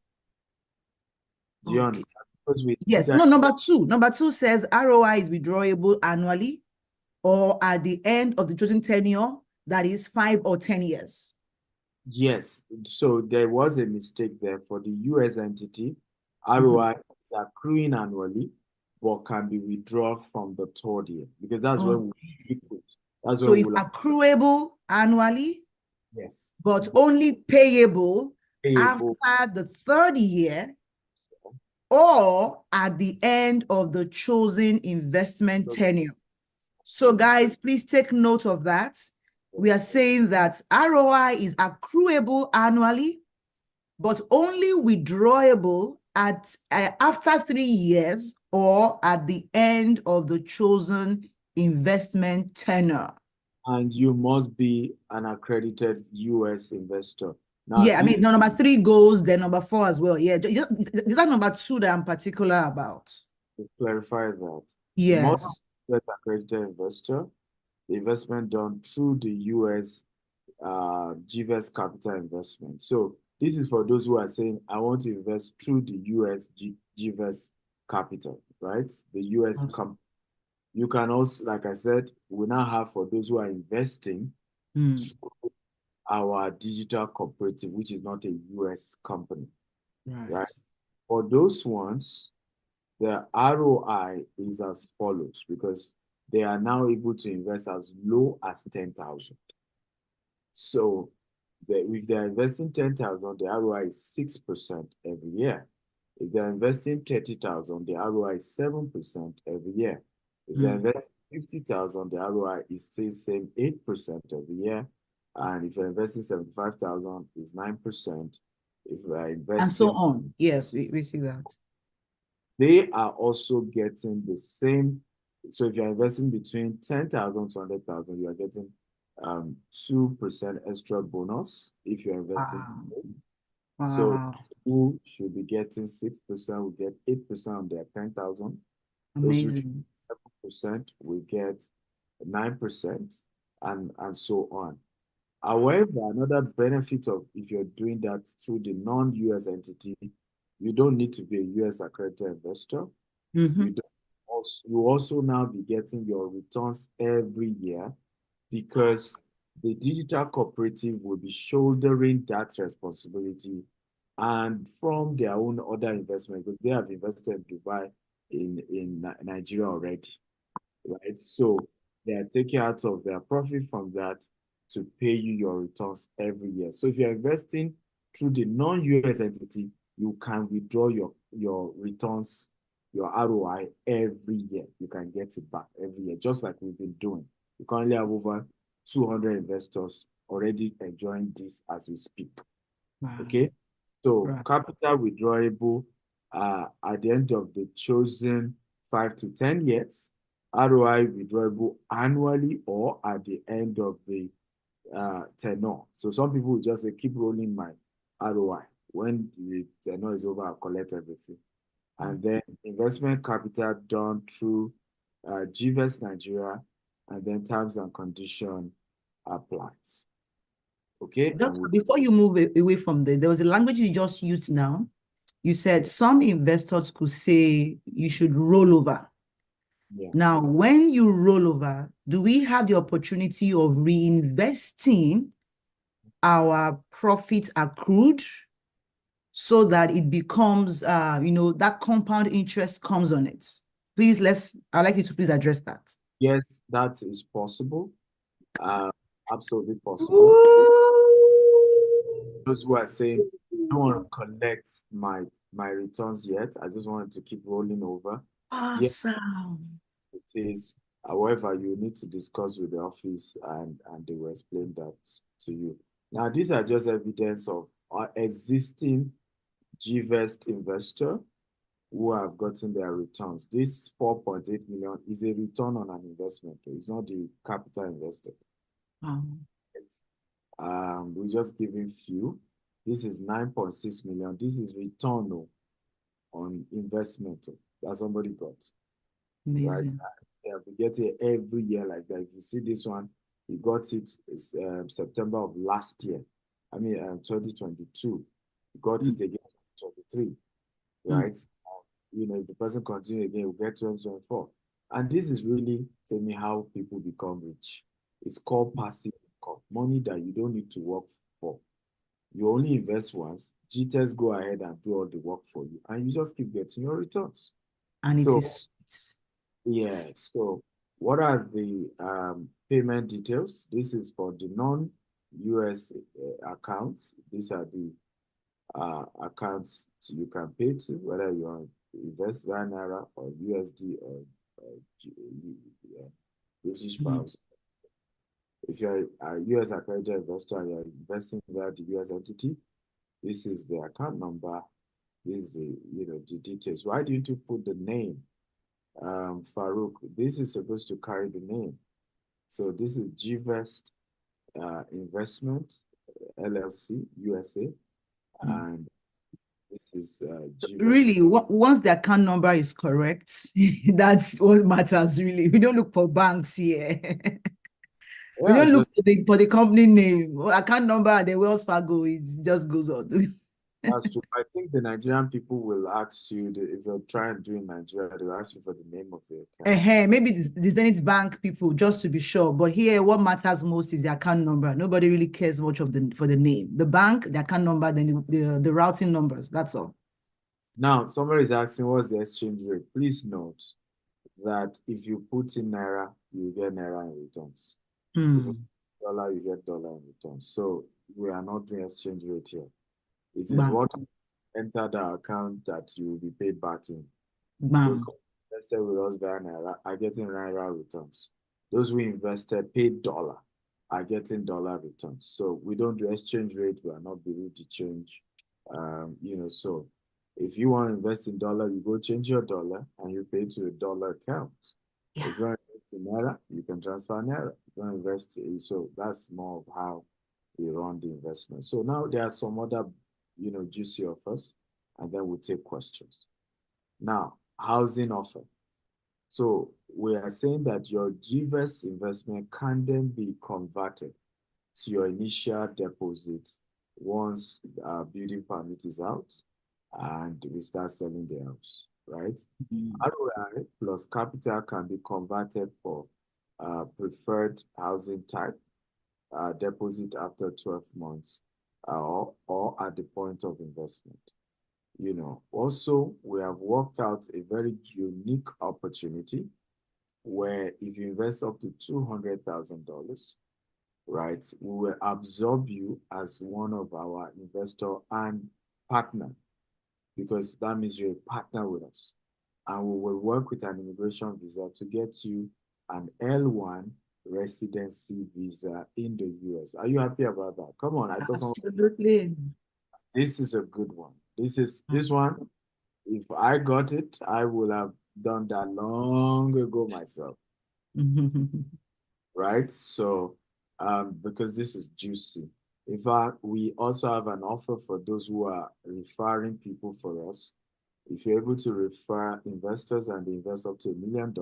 Do you understand? Because yes. No, number two says ROI is withdrawable annually or at the end of the chosen tenure, that is 5 or 10 years. Yes. So there was a mistake there for the US entity. ROI is accruing annually, but can be withdrawn from the third year because that's when we liquid. So it's accruable annually. Yes. But only payable after the third year. or at the end of the chosen investment tenure. So guys, please take note of that. We are saying that ROI is accruable annually, but only withdrawable at after 3 years or at the end of the chosen investment tenure. And you must be an accredited US investor. Now, Yeah, I mean, number 3 goes, then number 4 as well. Yeah, is that number 2 that I'm particular about? to clarify that, Yes. most accredited investor, the investment done through the US GVES capital investment. So this is for those who are saying, I want to invest through the US GVES capital, right? The US company. You can also, like I said, we now have for those who are investing through our digital cooperative, which is not a US company, right? For those ones, the ROI is as follows because they are now able to invest as low as 10,000. So if they're investing 10,000, the ROI is 6% every year. If they're investing 30,000, the ROI is 7% every year. If they're investing 50,000, the ROI is still same 8% every year. And if you're investing 75,000, it's 9%. If you're investing and so on. Yes, we see that. They are also getting the same. So if you're investing between 10,000 to 100,000, you are getting 2% extra bonus if you're investing. Wow. So who should be getting 6% will get 8% on their 10,000. Amazing. 7% will get 9% and so on. However, another benefit of if you're doing that through the non-US entity, you don't need to be a US accredited investor. You also now be getting your returns every year because the digital cooperative will be shouldering that responsibility and from their own other investment because they have invested in Dubai in Nigeria already, right? So they are taking out of their profit from that to pay you your returns every year. So if you're investing through the non-US entity, you can withdraw your returns, your ROI every year. You can get it back every year, just like we've been doing. We currently have over 200 investors already enjoying this as we speak. Wow. Okay, so capital withdrawable at the end of the chosen 5 to 10 years, ROI withdrawable annually or at the end of the tenure. So some people will just say, keep rolling my ROI. When the tenure is over, I'll collect everything. And then investment capital done through GVES Nigeria, and then terms and condition applies. Okay. Before you move away from there was a language you just used now. You said some investors could say you should roll over. Yeah. Now, when you roll over, do we have the opportunity of reinvesting our profit accrued so that it becomes, that compound interest comes on it? Please, I'd like you to please address that. Yes, that is possible. Absolutely possible. Those who are saying, I don't want to collect my returns yet. I just wanted to keep rolling over. Awesome. It is. However, you need to discuss with the office and they will explain that to you. Now, these are just evidence of our existing GVEST investor who have gotten their returns. This 4.8 million is a return on an investment. It's not the capital investor. We're just giving few. This is 9.6 million. This is return on investment that somebody got. Amazing. Right? Yeah, we get it every year like that. If you see this one, we got it September of last year. 2022. We got it again in 2023. Right? If the person continues again, we'll get 2024. And this is really telling me how people become rich. It's called passive income, money that you don't need to work for. You only invest once, GTES go ahead and do all the work for you, and you just keep getting your returns. And it is. Yeah, so what are the payment details? This is for the non-US accounts. These are the accounts you can pay to, whether you're invest via Naira or USD or British Mhm. pounds. If you're a US accredited investor and you're investing via the US entity, this is the account number. This is the details. Why didn't you put the name, Farouk? This is supposed to carry the name. So this is GVest Investment LLC USA, and this is GVest. Really, once the account number is correct, that's what matters, really. We don't look for banks here. We Yeah, don't look just for the company name. Account number and the Wells Fargo, it just goes on. that's true. I think the Nigerian people will ask you if you're trying to do in Nigeria, they'll ask you for the name of the account. Maybe the Zenith Bank people, just to be sure. But here, what matters most is the account number. Nobody really cares much for the name. The bank, the account number, then the routing numbers. That's all. Now, somebody is asking what's the exchange rate. Please note that if you put in Naira, you get Naira in returns. If you put dollar, you get dollar in returns. So we are not doing exchange rate here. It is Bam, what entered our account that you will be paid back in. So bam. invested with us via Naira are getting Naira returns. Those who invested paid dollar are getting dollar returns. So we don't do exchange rate. We are not able to change. So if you want to invest in dollar, you go change your dollar and you pay to a dollar account. Yeah. If you want to invest in Naira, you can transfer Naira. If you want to invest, so that's more of how we run the investment. So now there are some other, juicy offers, and then we'll take questions. Now, housing offer. So we are saying that your GVest investment can then be converted to your initial deposit once building permit is out and we start selling the house, right? ROI plus capital can be converted for preferred housing type, deposit after 12 months, or at the point of investment. Also, we have worked out a very unique opportunity where if you invest up to $200,000, right, we will absorb you as one of our investor and partner, because that means you're a partner with us. And we will work with an immigration visa to get you an L1 residency visa in the US. Are you happy about that? Come on, I thought Absolutely. this is a good one. This one, if I got it, I would have done that long ago myself. Right? So, because this is juicy. In fact, we also have an offer for those who are referring people for us. If you're able to refer investors and they invest up to $1 million,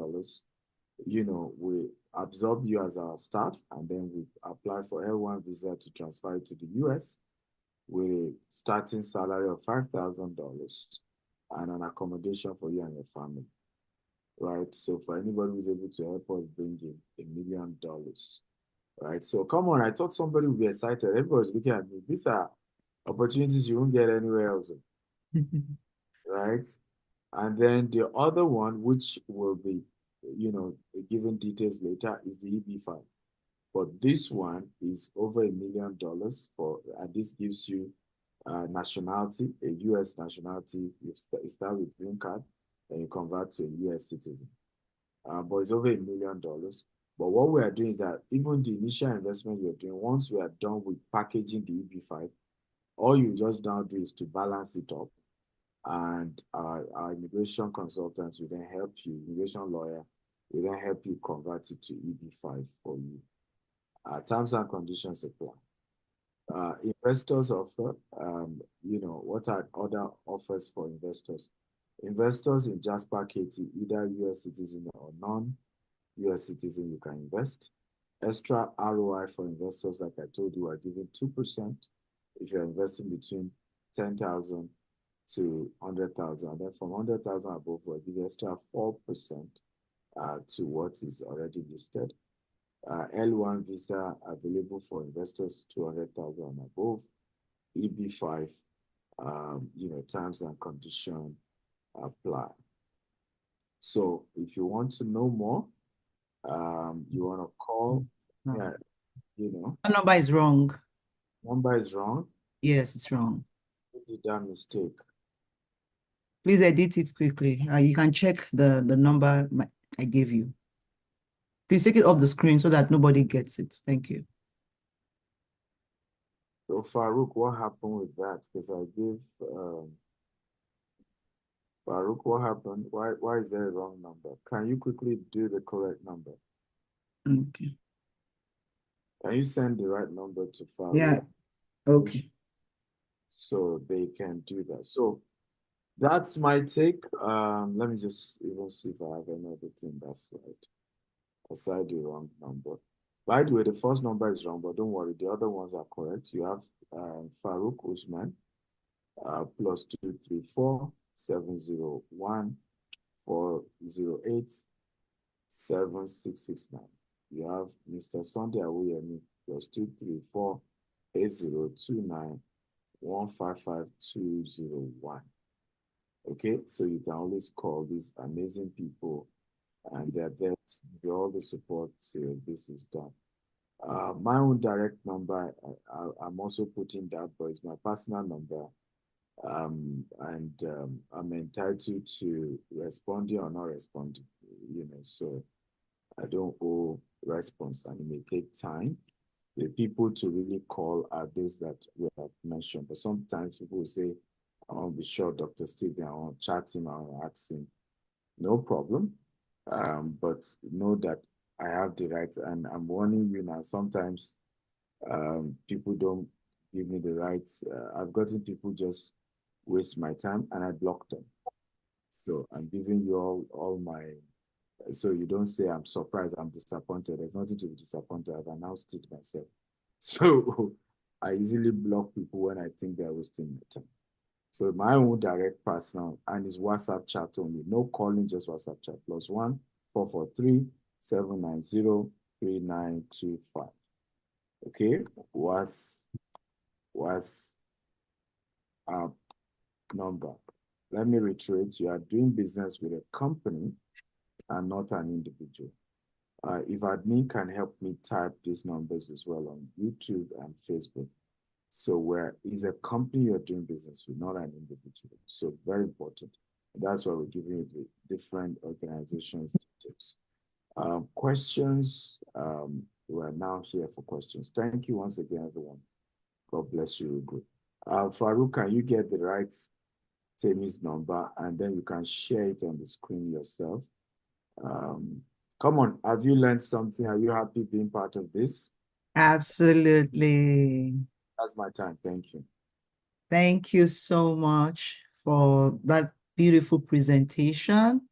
we absorb you as our staff, and then we apply for L1 visa to transfer it to the US with a starting salary of $5,000 and an accommodation for you and your family, right? So for anybody who's able to help us bring in $1 million, right? So come on, I thought somebody would be excited. Everybody's looking at me. These are opportunities you won't get anywhere else, right? And then the other one, which will be, given details later, is the EB5. But this one is over $1 million and this gives you nationality, a US nationality. You start with green card, then you convert to a US citizen. But it's over $1 million. But what we are doing is that even the initial investment you're doing, once we are done with packaging the EB5, all you just now do is to balance it up. And our immigration consultants will then help you, immigration lawyer will then help you convert it to EB5 for you. Terms and conditions apply. Investors offer, what are other offers for investors? Investors in Jasper KT, either US citizen or non-US citizen, you can invest. Extra ROI for investors, like I told you, are giving 2% if you're investing between 10,000 to 100,000. And then from 100,000 above, we'll give extra 4% to what is already listed. L1 visa available for investors 200,000 and above. EB5, terms and conditions apply. So if you want to know more, you want to call, That number is wrong. Number is wrong. Yes, it's wrong. Who did that mistake? Please edit it quickly. You can check the number I gave you. Please take it off the screen so that nobody gets it. Thank you. So Farouk, what happened with that? Because I gave Farouk, what happened? Why is there a wrong number? Can you quickly do the correct number? Okay. Can you send the right number to Farouk? Yeah. Okay. So they can do that. So that's my take. Let me just even see if I have another thing that's right. Aside the wrong number. By the way, the first number is wrong, but don't worry, the other ones are correct. You have Farouk Usman plus 234 701 408 7669. You have Mr. Sunday Awuyemi plus 234 8029 155 201. Okay, so you can always call these amazing people and they're there to give you all the support till this is done. My own direct number, I'm also putting that, but it's my personal number. I'm entitled to responding or not responding, so I don't owe response and it may take time. The people to really call are those that we have mentioned, but sometimes people will say, I want to be sure Dr. Stephen, I want to chat him, I want to ask him. No problem. But know that I have the right, and I'm warning you now, sometimes people don't give me the rights. I've gotten people just waste my time and I block them. So I'm giving you all my, so you don't say I'm surprised, I'm disappointed. There's nothing to be disappointed. I've announced it myself. So I easily block people when I think they're wasting my time. So my own direct personal and it's WhatsApp chat only. No calling, just WhatsApp chat. +1 443 790 3925. Okay, was our number. Let me reiterate, you are doing business with a company and not an individual. If admin can help me type these numbers as well on YouTube and Facebook. So where is a company you're doing business with, not an individual. So very important. That's why we're giving you the different organizations details. Questions, we're now here for questions. Thank you once again, everyone. God bless you. Good. Farouk, can you get the right Temi's number and then you can share it on the screen yourself? Come on, have you learned something? Are you happy being part of this? Absolutely. That's my time. Thank you. Thank you so much for that beautiful presentation.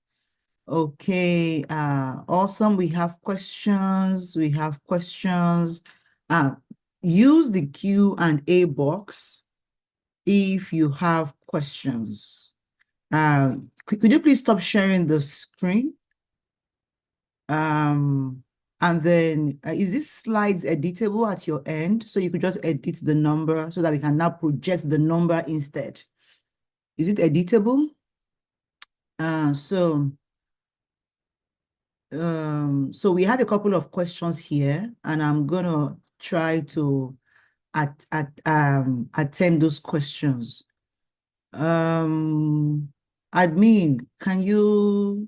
Okay, awesome. We have questions. Use the Q&A box if you have questions. Could you please stop sharing the screen? And then is this slides editable at your end? So you could just edit the number so that we can now project the number instead. Is it editable? So we have a couple of questions here, and I'm gonna try to attempt those questions. Admin, can you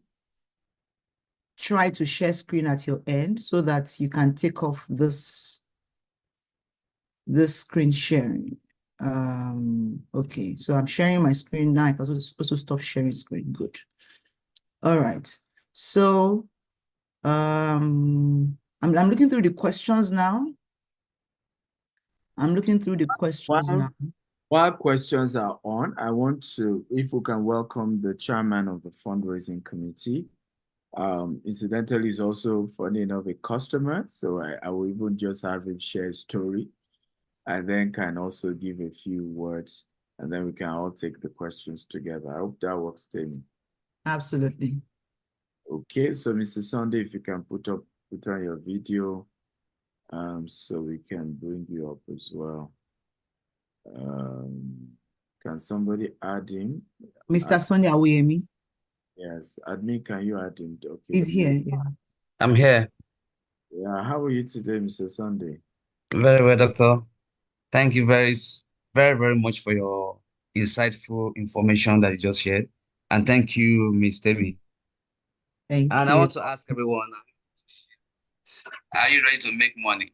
try to share screen at your end so that you can take off this screen sharing? Okay, so I'm sharing my screen now. I can also stop sharing screen. Good. All right. So I'm looking through the questions now. While questions are on, I want to, if we can welcome the chairman of the fundraising committee. Incidentally, he's also, funny enough, a customer. So I will even just have him share a story and then can also give a few words and then we can all take the questions together. I hope that works, Temi. Absolutely. Okay, so Mr. Sunday, if you can put on your video so we can bring you up as well. Can somebody add him? Mr. Sunday Awuyemi. Yes, admin, can you add him? Okay. He's here, yeah. I'm here. Yeah, how are you today, Mr. Sunday? Very well, doctor. Thank you very, very much for your insightful information that you just shared. And thank you, Miss Temi. Thank And I you. want to ask everyone, are you ready to make money?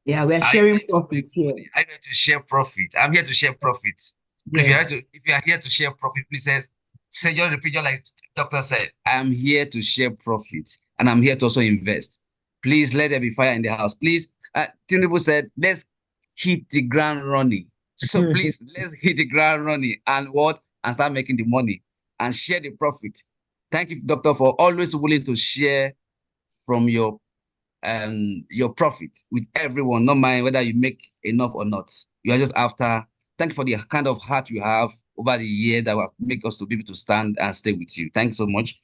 Yeah, we are Are you sharing ready to make profits here. money? Are you ready to share profit? I'm here to share profits. Please, Yes. if you are here to share profit, please say just repeat just like doctor said. I'm here to share profit, and I'm here to also invest. Please let there be fire in the house. Please, Tinubu said, let's hit the ground running. So please, let's hit the ground running and what? And start making the money and share the profit. Thank you, doctor, for always willing to share from your profit with everyone, not mind whether you make enough or not. You are just after. Thank you for the kind of heart you have over the year that will make us to be able to stand and stay with you. Thanks so much.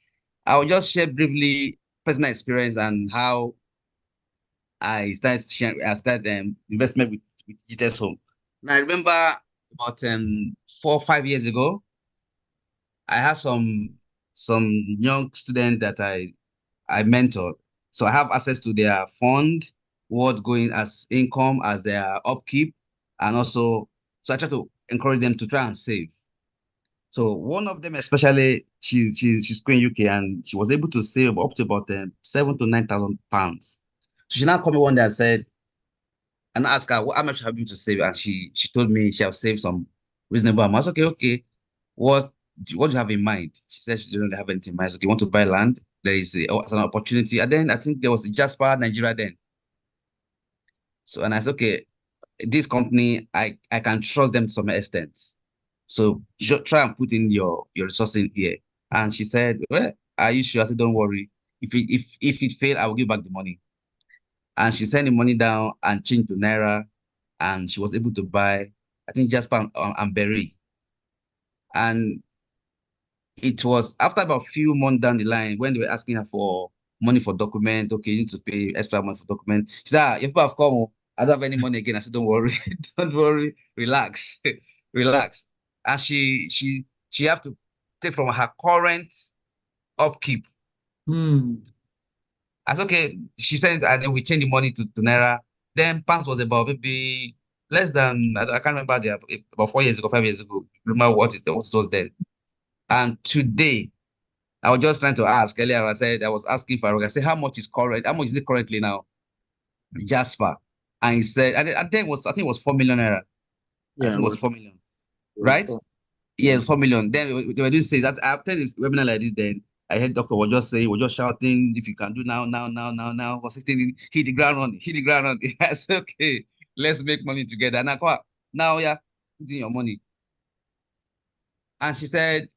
I will just share briefly personal experience and how I started sharing, I started investment with GTS Home. Now I remember about 4 or 5 years ago, I had some young student that I mentored. So I have access to their fund, what going as income, as their upkeep, and also, so I try to encourage them to try and save. So one of them, especially, she's going UK and she was able to save up to about 7 to 9,000 pounds. So she now called me one day and said, and asked her, how much have you to save? And she told me she have saved some reasonable amount. I was, okay. What do you have in mind? She said she didn't have anything in mind. So, okay, you want to buy land? There is it's an opportunity. And then I think there was Jasper Nigeria then. So, and I said, okay, this company, I can trust them to some extent. So try and put in your resources in here. And she said, well, are you sure? I said, don't worry. If it fail, I will give back the money. And she sent the money down and changed to Naira. And she was able to buy, I think, Jasper and Berry. And it was after about a few months down the line when they were asking her for money for document. Okay, you need to pay extra money for document. She said, if people have come, I don't have any money again. I said, don't worry, don't worry, relax, relax. And she have to take from her current upkeep. I said, okay. She said, and then we changed the money to Naira. Then pounds was about maybe less than, I can't remember, about 4 years ago, 5 years ago. Remember what it was then. And today, I was just trying to ask earlier. I was asking Farouk. I said, how much is it currently now? Jasper. And he said, I think it was 4 million naira. I Yeah, think it was 4 million. it was Right? fun. Yeah, it was 4 million. Then they were doing says that after this webinar like this, then I heard doctor was just saying, was just shouting, if you can do now, was 16, hit the ground on, hit the ground on. I said, okay, let's make money together. Now, yeah, put in your money. And she said,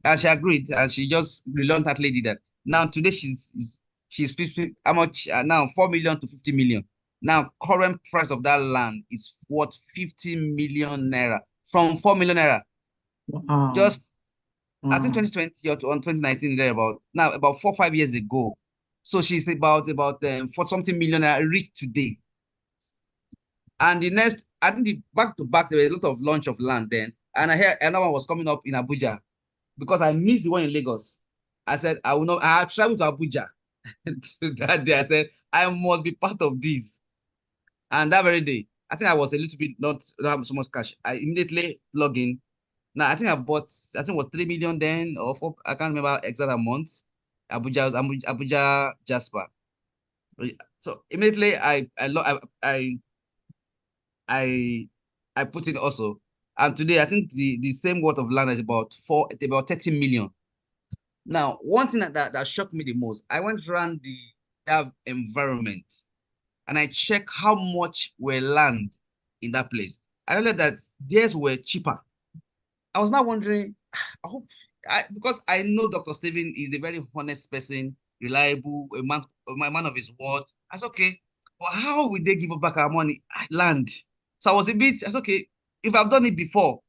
and she agreed, and she just reluctantly did that. Now today she's 50, how much now? 4 million to 50 million. Now current price of that land is worth 50 million naira from 4 million naira. Wow. Just I think 2020 or on 2019 there about 4 or 5 years ago. So she's about for something million naira rich today. And the next, I think the back to back, there were a lot of launch of land then. And I heard another one was coming up in Abuja because I missed the one in Lagos. I said, I will not, I have traveled to Abuja. That day, I said, I must be part of this. And that very day, I think I was a little bit not have so much cash. I immediately log in. Now, I think it was 3 million then, or 4, I can't remember exact amount. Abuja Jasper. So immediately I put in also. And today, I think the same worth of land is about 30 million. Now, one thing that shocked me the most, I went around that environment and I checked how much were land in that place. I realized that theirs were cheaper. I was now wondering, because I know Dr. Stephen is a very honest person, reliable, a man of his word. I said, okay, but how will they give us back our money? Land. So I said, okay, if I've done it before,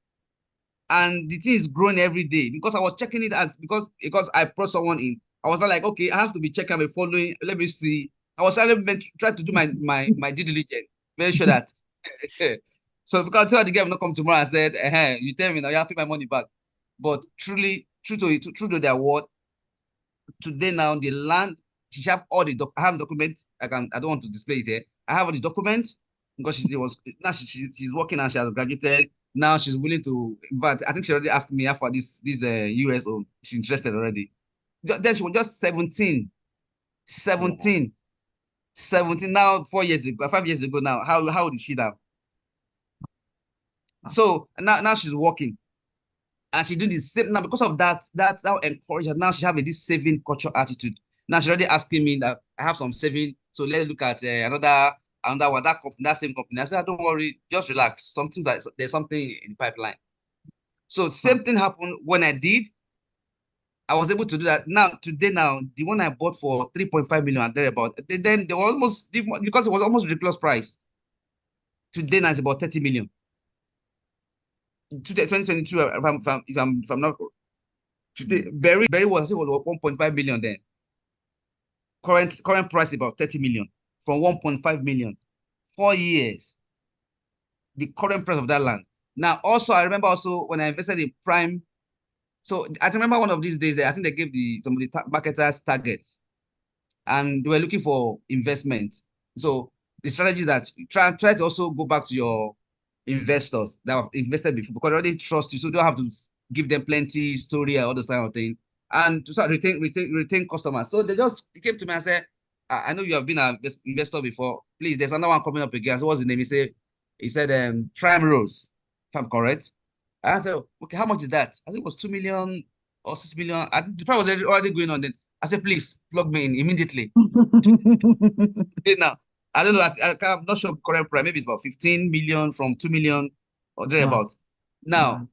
and the thing is growing every day because I was checking it because I brought someone in. I was not like, okay, I have to be checking and following. Let me see. I was trying to do my due diligence, very sure that. So because I told the guy will not come tomorrow, I said, you tell me now, you have to pay my money back. But truly, true to their word, today now the land, she have all the I have documents. I don't want to display it here. I have all the documents because she's working and she has graduated. Now she's willing to, in fact, I think she already asked me for this US own. She's interested already. Then she was just 17. 17. 17 now, 4 years ago, 5 years ago now. How old is she now? So now she's working. And she do the same now because of that. That's how encourage her. Now she have this saving culture attitude. Now she's already asking me that I have some saving. So let's look at another one, that company, that same company. I said, don't worry, just relax. There's something in the pipeline. So same thing happened when I did. I was able to do that. Now, today, the one I bought for 3.5 million and thereabout, then they were almost, because it was almost ridiculous price. Today now it's about 30 million. 2022, if I'm not, today, Berry was, I think, was 1.5 million then. Current price about 30 million from 1.5 million. 4 years. The current price of that land. Now, also, I remember also when I invested in Prime. So I remember one of these days that I think they gave some of the marketers targets, and they were looking for investment. So the strategy is that try to also go back to your investors that have invested before, because they already trust you, so you don't have to give them plenty story and all those kind of thing, and to start retain customers. So they came to me and said, I know you have been an investor before. Please, there's another one coming up again. So what's the name? He said Prime Rose, if I'm correct. I said, okay, how much is that? I think it was 2 million or 6 million. I think the price was already going on then. I said, please plug me in immediately. Now, I don't know. I'm not sure current price. Maybe it's about 15 million from 2 million or thereabouts. Now,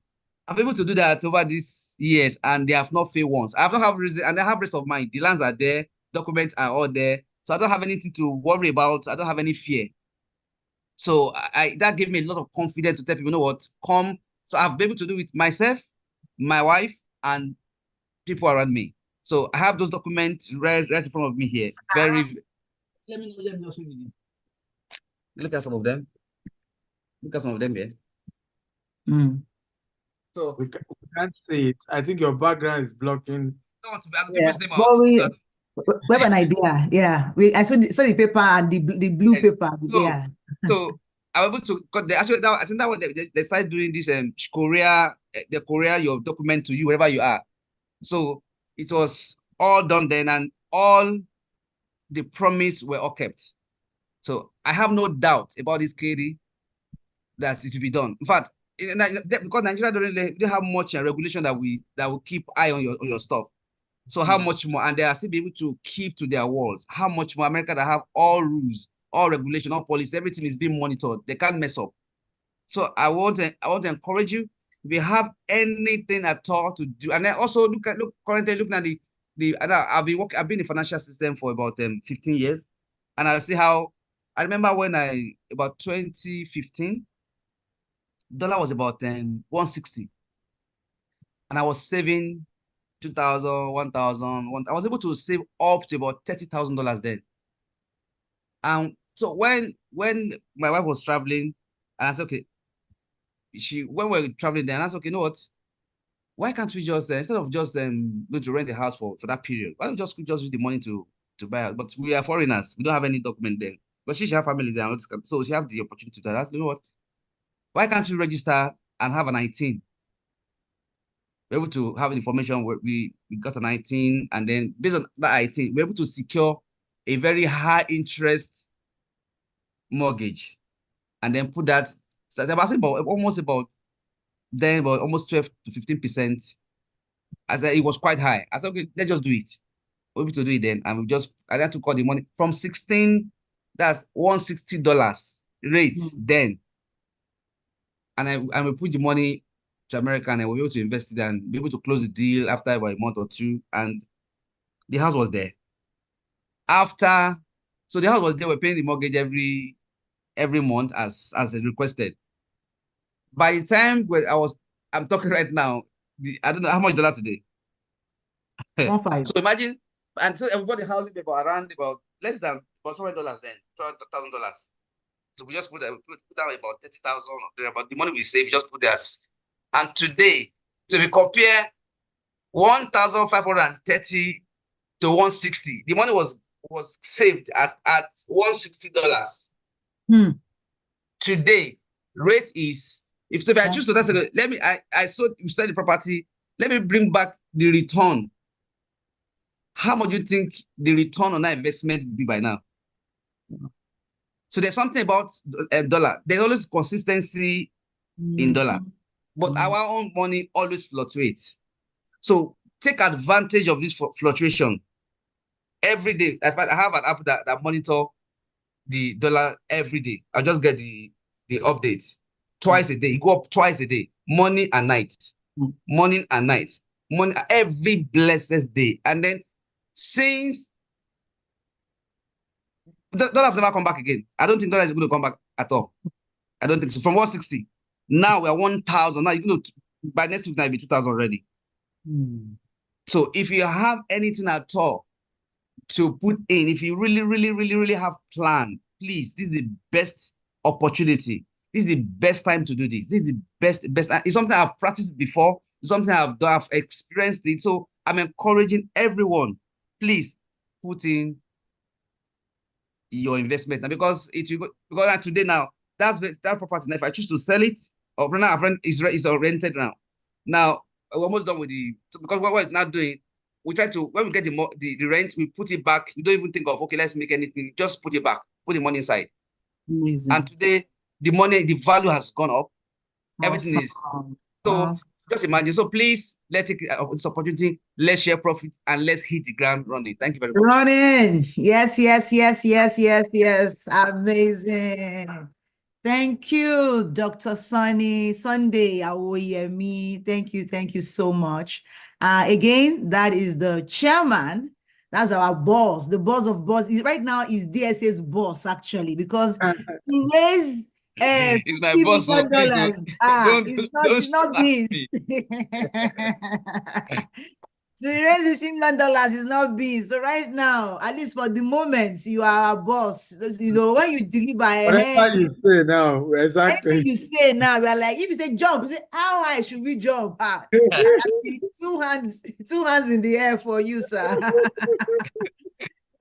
I'm able to do that over these years, and they have not failed once. I have not have reason, and I have rest of mind. The lands are there, documents are all there, so I don't have anything to worry about. I don't have any fear. So that gave me a lot of confidence to tell people, you know what, come. So I've been able to do it myself, my wife, and people around me. So I have those documents right in front of me here. Let me know. Look at some of them. Look at some of them here. So we can't see it. I think your background is blocking. Yeah. We have an idea. Yeah. I saw the paper and the blue paper. Yeah. So I was able to cut I think that was they started doing this Korea, the Korea your document to you wherever you are. So it was all done then, and all the promise were all kept. So I have no doubt about this KD that it will be done. In fact, because Nigeria don't have much regulation that will keep eye on your stuff. So how much more, and they are still be able to keep to their walls. How much more America that have all rules, all regulation, all policy, everything is being monitored. They can't mess up. So I want to encourage you. If you have anything at all to do, and then also currently looking at and I've been in the financial system for about 15 years, and I see how. I remember when about 2015, dollar was about 160, and I was saving 2,000, 1,000. I was able to save up to about $30,000 then. And so when my wife was traveling, and I said, okay, when we were traveling then, I said, okay, you know what? Why can't we just instead of just go to rent a house for that period, why don't we just use the money to buy it? But we are foreigners, we don't have any document there. But she have families there, so she have the opportunity to do that. You know what? Why can't you register and have an 19? We're able to have information where we got an 19, and then based on that 18, we're able to secure a very high interest mortgage, and then put that. So about almost 12 to 15%. I said it was quite high. I said, okay, let's just do it. We're able to do it then, and I had to call the money from 16. That's $160 rates then, and we put the money to America, and we were able to invest it and be able to close the deal after about a month or two, and the house was there. So the house was there. We're paying the mortgage every month as requested. By the time I'm talking right now, I don't know how much dollar today. 1.5. So imagine, and so everybody housing paper around about less than about $200 then, $2,000. So we just put down about 30,000 about the money we save, we just put there. And today, so if we compare 1,530 to 160, the money was saved at $160. Today, rate is If I choose to, that's a good. Let me. I sold. You sell the property. Let me bring back the return. How much do you think the return on that investment will be by now? So there's something about dollar. There's always consistency in dollar, but our own money always fluctuates. So take advantage of this fluctuation every day. I have an app that monitor the dollar every day. I just get the updates twice a day. You go up twice a day, morning and night, morning and night, morning every blessed day. And then since dollar have never come back again. I don't think dollar is going to come back at all. I don't think so. From 160, now we're 1,000. Now you're going to by next week now it'll be 2,000 already. So if you have anything at all to put in, if you really have plan, please, this is the best opportunity. This is the best time to do this. This is the best. It's something I've practiced before. It's something I've done. I've experienced it. So I'm encouraging everyone, please put in your investment. And because today now, that property. Now, if I choose to sell it, or now our friend is rented now. Now we're almost done with because what we're not doing. We try to, when we get the rent, we put it back. We don't even think of, okay, let's make anything. Just put it back. Put the money inside. Amazing. And today, the value has gone up. Everything is. So just imagine. So please, let's take this opportunity. Let's share profit and let's hit the ground running. Thank you very much. Running. Yes. Amazing. Thank you, Dr. Sunday Awoyemi. Thank you so much. Again, that is the chairman. That's our boss. The boss of boss right now is DSA's boss, actually, because he raised it's my boss. So it's not beans. So the raise $15 is not beans. So right now, at least for the moment, you are a boss. You know, when you deliver whatever you say now, exactly. Anything you say now, we are like, if you say jump, you say, how high should we jump? Two hands in the air for you, sir.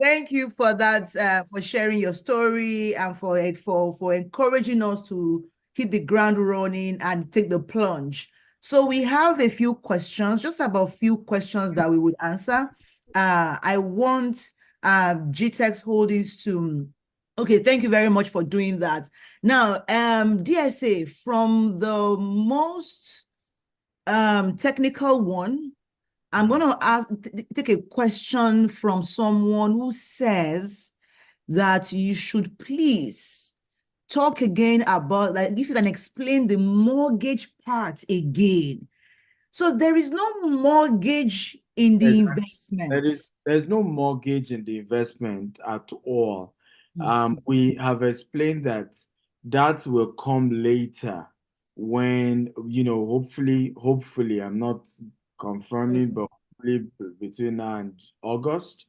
Thank you for that, for sharing your story and for encouraging us to hit the ground running and take the plunge. So we have a few questions, just about a few questions that we would answer. I want GTEx Holdings to, okay, thank you very much for doing that. Now, DSA, from the most technical one, I'm going to take a question from someone who says that you should please talk again about, like, if you can explain the mortgage part again. So there is no mortgage in the investment. There's no mortgage in the investment at all. We have explained that will come later when, hopefully, I'm not confirming, but hopefully between now and August,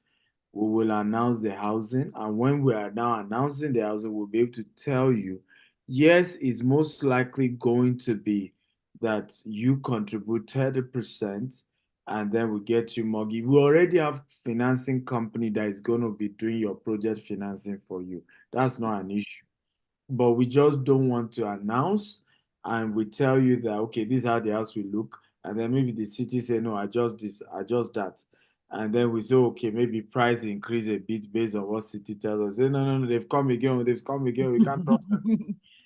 we will announce the housing. And when we are now announcing the housing, we'll be able to tell you, yes, it's most likely going to be that you contribute 30% and then we get you mortgage. We already have financing company that is going to be doing your project financing for you. That's not an issue. But we just don't want to announce and we tell you that, okay, this is how the house will look. And then maybe the city say, no, adjust this, adjust that. And then we say, okay, maybe price increase a bit based on what city tells us. Say, no, they've come again, we can't talk.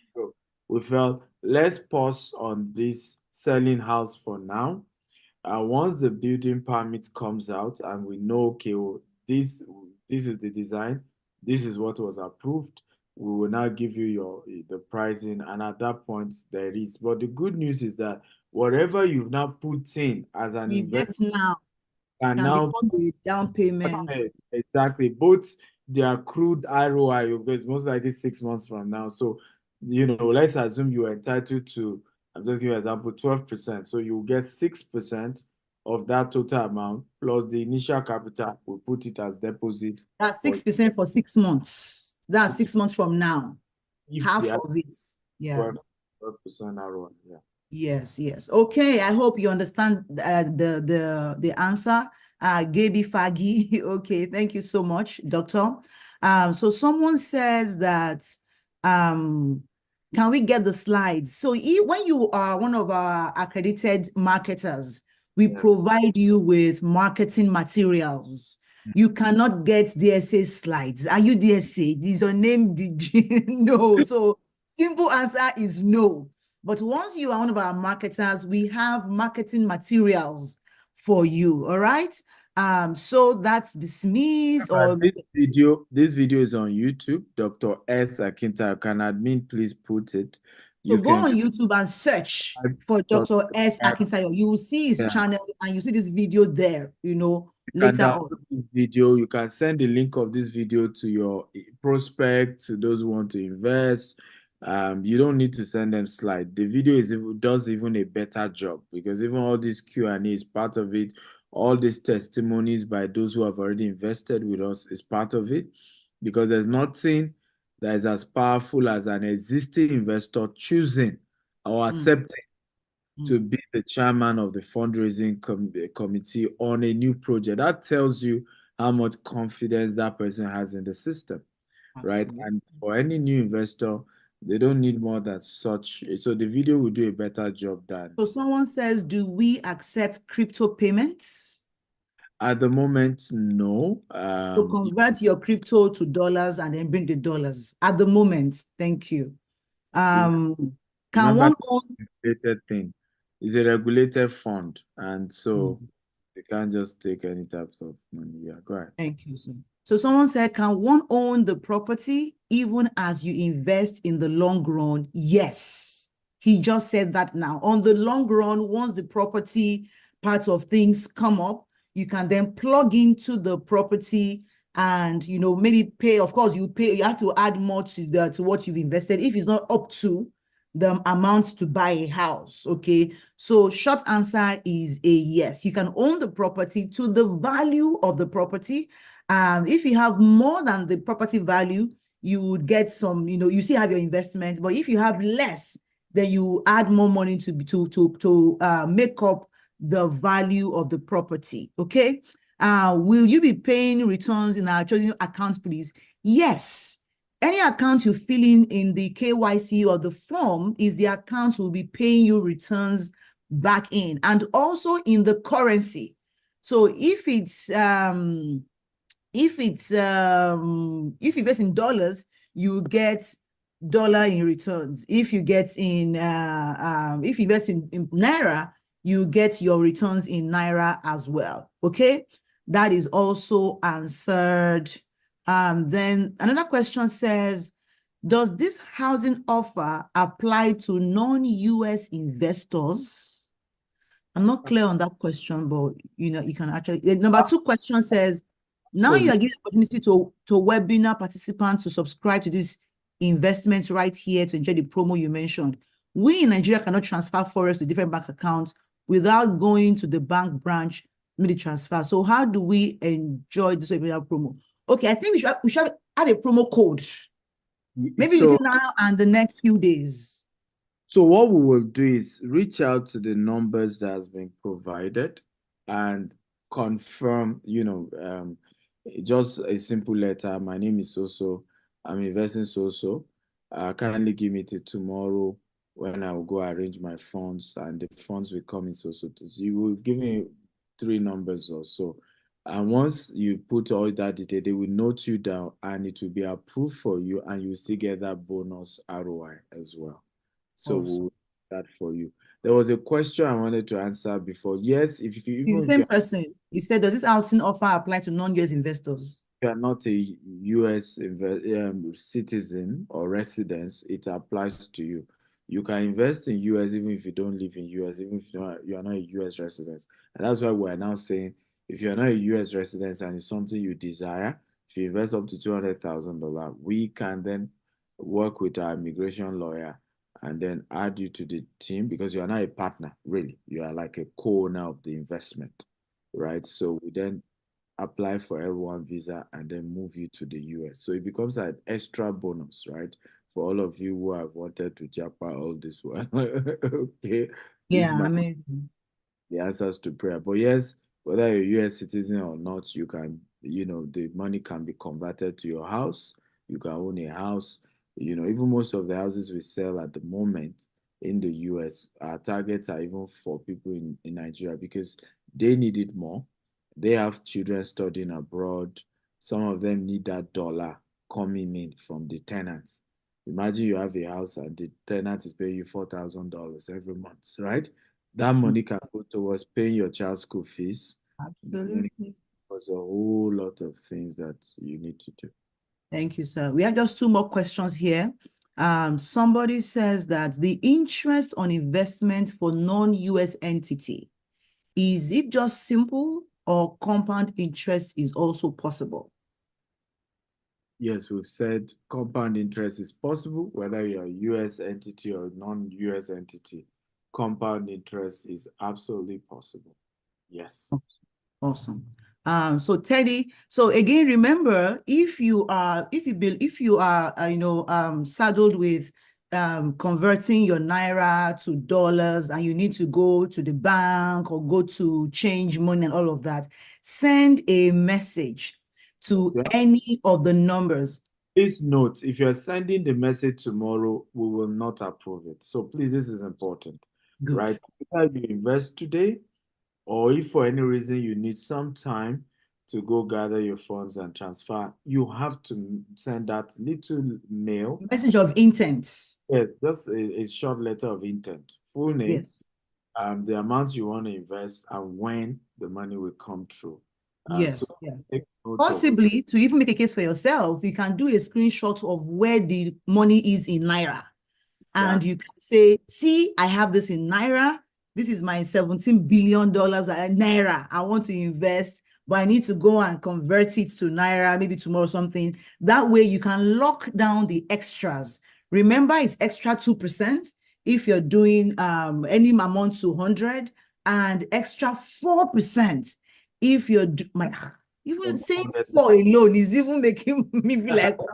So we felt, let's pause on this selling house for now. Once the building permit comes out and we know, okay, well, this is the design, this is what was approved, we will now give you the pricing, and at that point there is. But the good news is that whatever you've now put in as an investment now can now become the down payment. Exactly. Both the accrued ROI, because most likely 6 months from now. So, let's assume you are entitled to, I'm just giving you an example, 12%. So you get 6% of that total amount plus the initial capital. We'll put it as deposit. That's 6% for 6 months. That's 6 months from now. Half of it. Yeah. 12% ROI. Yeah. Yes. Okay, I hope you understand the answer. Gaby Fagi. Okay, thank you so much, Doctor. So someone says that Can we get the slides? So when you are one of our accredited marketers, we provide you with marketing materials. You cannot get DSA slides. Are you DSA? Is your name DG? No. So simple answer is no. But once you are one of our marketers, we have marketing materials for you. All right. So that's dismiss or this video is on YouTube. Dr. S. Akintayo. Can admin please put it? so go on YouTube and search for Dr. S. Akintayo. You will see his channel and you see this video there, later on. This video, you can send the link of this video to your prospects, to those who want to invest. You don't need to send them slides. The video does even a better job, because even all this Q&A is part of it. All these testimonies by those who have already invested with us is part of it, because there's nothing that is as powerful as an existing investor choosing or accepting to be the chairman of the fundraising committee on a new project. That tells you how much confidence that person has in the system. Absolutely. Right? And for any new investor, they don't need more than such. So the video will do a better job than. So someone says, do we accept crypto payments? At the moment, no. So convert your crypto to dollars and then bring the dollars. At the moment, thank you. Can one own regulated thing? It's a regulated fund, and so they can't just take any types of money. Yeah, go ahead. Thank you, sir. So someone said, can one own the property even as you invest in the long run? Yes. He just said that now. On the long run, once the property part of things come up, you can then plug into the property and, maybe pay. Of course, you have to add more to what you've invested if it's not up to the amount to buy a house. Okay. So short answer is a yes. You can own the property to the value of the property. If you have more than the property value, you would get some, you still have your investment, but if you have less, then you add more money to make up the value of the property. Okay. Will you be paying returns in our chosen accounts, please? Yes. Any account you fill in the KYC or the form is the account will be paying you returns back in, and also in the currency. So if you invest in dollars, you get dollar in returns. If you invest in naira, you get your returns in naira as well. Okay, that is also answered. Then another question says, does this housing offer apply to non-US investors? I'm not clear on that question, but you can actually. Number 2 question says, now you are giving the opportunity to webinar participants to subscribe to this investment right here to enjoy the promo you mentioned. We in Nigeria cannot transfer forex to different bank accounts without going to the bank branch, make the transfer. So how do we enjoy this webinar promo? Okay, I think we should have a promo code. Maybe between now and the next few days. So what we will do is reach out to the numbers that has been provided and confirm, just a simple letter. My name is so-so. I'm investing so-so. Kindly give me till tomorrow when I will go arrange my funds, and the funds will come in so-so. You will give me 3 numbers or so. And once you put all that detail, they will note you down and it will be approved for you, and you will still get that bonus ROI as well. So awesome. We'll do that for you. There was a question I wanted to answer before. Yes, if you even the same person. He said, does this housing offer apply to non-US investors? If you are not a US citizen or resident, it applies to you. You can invest in US even if you don't live in US, even if you are not a US resident. And that's why we're now saying, if you're not a US resident and it's something you desire, if you invest up to $200,000, we can then work with our immigration lawyer and then add you to the team, because you are not a partner, really. You are like a co-owner of the investment, right? So we then apply for L1 visa and then move you to the US. So it becomes an extra bonus, right? For all of you who have wanted to japa all this while. Okay. Yeah, amazing. The answers to prayer. But yes, whether you're a US citizen or not, you can, the money can be converted to your house. You can own a house. Even most of the houses we sell at the moment in the US, our targets are even for people in Nigeria because they need it more. They have children studying abroad. Some of them need that dollar coming in from the tenants. Imagine you have a house and the tenant is paying you $4,000 every month, right? That money can go towards paying your child's school fees. Absolutely. There's a whole lot of things that you need to do. Thank you, sir. We have just two more questions here. Somebody says that the interest on investment for non-US entity, is it just simple or compound interest is also possible? Yes, we've said compound interest is possible, whether you're a US entity or non-US entity. Compound interest is absolutely possible. Yes. Awesome. So Teddy, so again, remember, if you are saddled with converting your naira to dollars and you need to go to the bank or go to change money and all of that, send a message to Yeah. any of the numbers. Please note, if you're sending the message tomorrow, we will not approve it. So please, this is important, Good. right? Either you invest today, or if for any reason you need some time to go gather your funds and transfer, you have to send that little mail. Message of intent. Yeah, just a short letter of intent, full name, Yes. the amount you want to invest, and when the money will come through. Yes. So Yeah. take note of it. Possibly, to even make a case for yourself, you can do a screenshot of where the money is in Naira. And Exactly. you can say, see, I have this in Naira. This is my $17 billion Naira. I want to invest, but I need to go and convert it to Naira, maybe tomorrow or something. That way you can lock down the extras. Remember, it's extra 2% if you're doing any amount to 100 and extra 4% if you're even saying 4 alone is even making me feel like, what?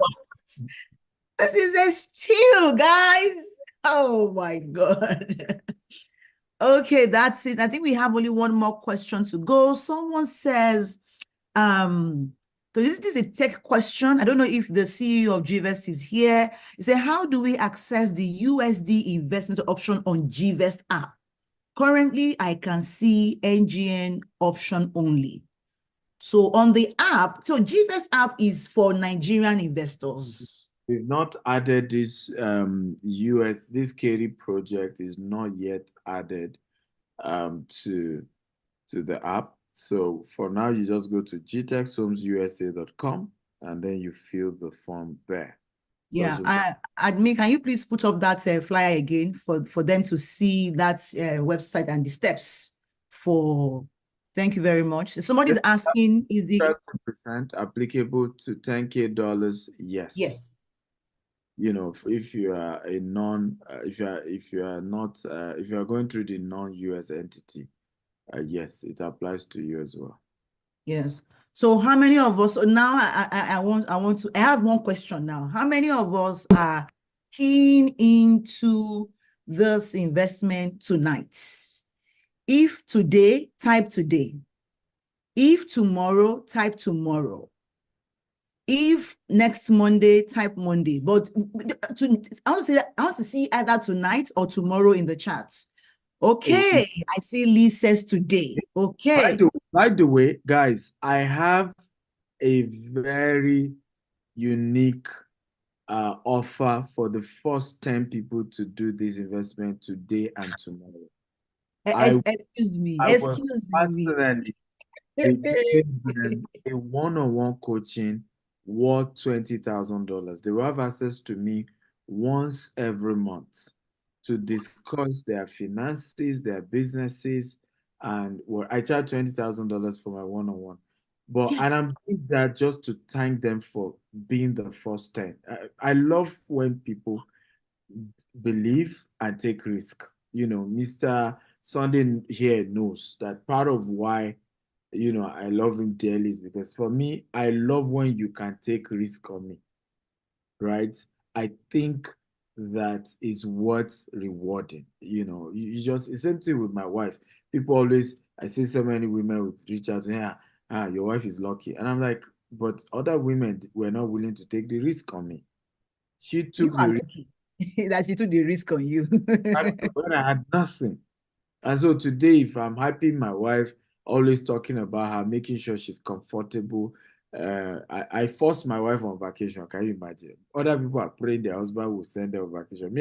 This is a steal, guys. Oh my God. Okay, that's it. I think we have only one more question to go. Someone says, so this is a tech question. I don't know if the CEO of GVest is here. He said, how do we access the USD investment option on GVest app? Currently, I can see NGN option only. So on the app, so GVest app is for Nigerian investors. We've not added this this Katie project is not yet added to the app. So for now, you just go to gtechshomesusa.com and then you fill the form there. Yeah, Admin, can you please put up that flyer again for them to see that website and the steps for. Thank you very much. Somebody's asking, is the 30% applicable to $10K? Yes. Yes. If you are a if you are going through the non-US entity, yes, it applies to you as well. Yes. So how many of us, so now I have one question now. How many of us are keen into this investment tonight? If today, type today. If tomorrow, type tomorrow. If next Monday, type Monday. But I want to see either tonight or tomorrow in the chats. Okay, I see Lee says today. Okay. By the way, guys, I have a very unique offer for the first 10 people to do this investment today and tomorrow. Excuse me. I will personally be giving them a one-on-one coaching worth $20,000. They will have access to me once every month to discuss their finances, their businesses, and I charge $20,000 for my one-on-one. But Yes. and I'm doing that just to thank them for being the first 10. I love when people believe and take risk. Mr. Sunday here knows that part of why I love him dearly is because for me, I love when you can take risk on me, right? I think that is what's rewarding. You just, it's same thing with my wife. People always, I see so many women would reach out to me, your wife is lucky. And I'm like, but other women were not willing to take the risk on me. She You took are the risk lucky that she took the risk on you. when I had nothing. And so today, if I'm happy, my wife always talking about her, making sure she's comfortable. I forced my wife on vacation. Can you imagine? Other people are praying their husband will send them on vacation.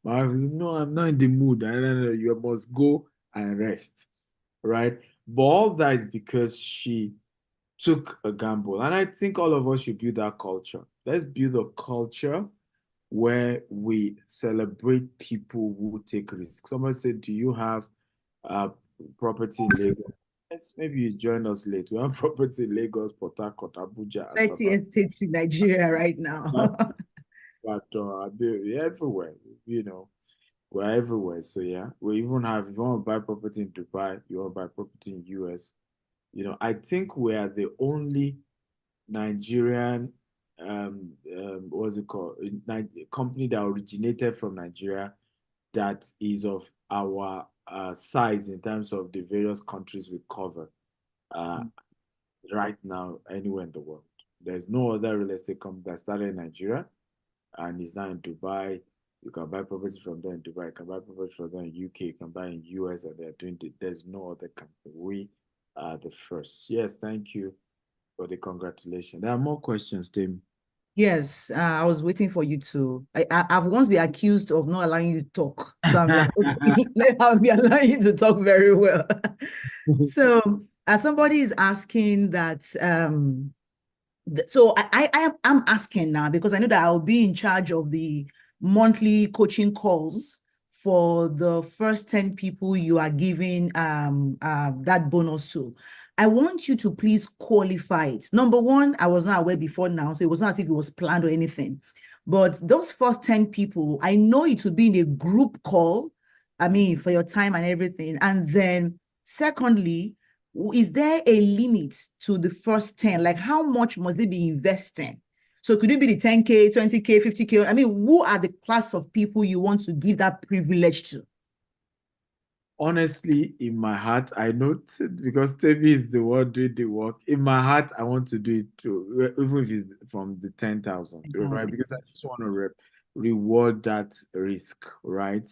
My wife said, no, I'm not in the mood. I don't know. You must go and rest, right? But all that is because she took a gamble. And I think all of us should build that culture. Let's build a culture where we celebrate people who take risks. Someone said, do you have property in Lagos? Yes, maybe you joined us late. We have property in Lagos, Port Harcourt, Abuja, 30 Asaba. estates in Nigeria right now. But we're everywhere, we're everywhere. So yeah, we even have, if you want to buy property in Dubai, you want to buy property in US, I think we are the only Nigerian what's it called? Company that originated from Nigeria that is of our size in terms of the various countries we cover right now anywhere in the world. There's no other real estate company that started in Nigeria and is now in Dubai. You can buy property from there in Dubai. You can buy property from there in UK. You can buy in US, and they're doing it. There's no other company. We are the first. Yes, thank you for the congratulations. There are more questions, Tim. Yes, I was waiting for you to. I've once been accused of not allowing you to talk. So I'm like, okay, I'll be allowing you to talk very well. So, as somebody is asking that, so I'm asking now because I know that I'll be in charge of the monthly coaching calls for the first 10 people you are giving that bonus to. I want you to please qualify it. Number one, I was not aware before now, so it was not as if it was planned or anything. But those first 10 people, I know it will be in a group call, I mean, for your time and everything. And then secondly, is there a limit to the first 10? Like how much must they be investing? So could it be the 10K, 20K, 50K? I mean, who are the class of people you want to give that privilege to? Honestly, in my heart, I know because Tebi is the one doing the work. In my heart, I want to do it too, even if it's from the 10,000, right? Because I just want to reward that risk, right?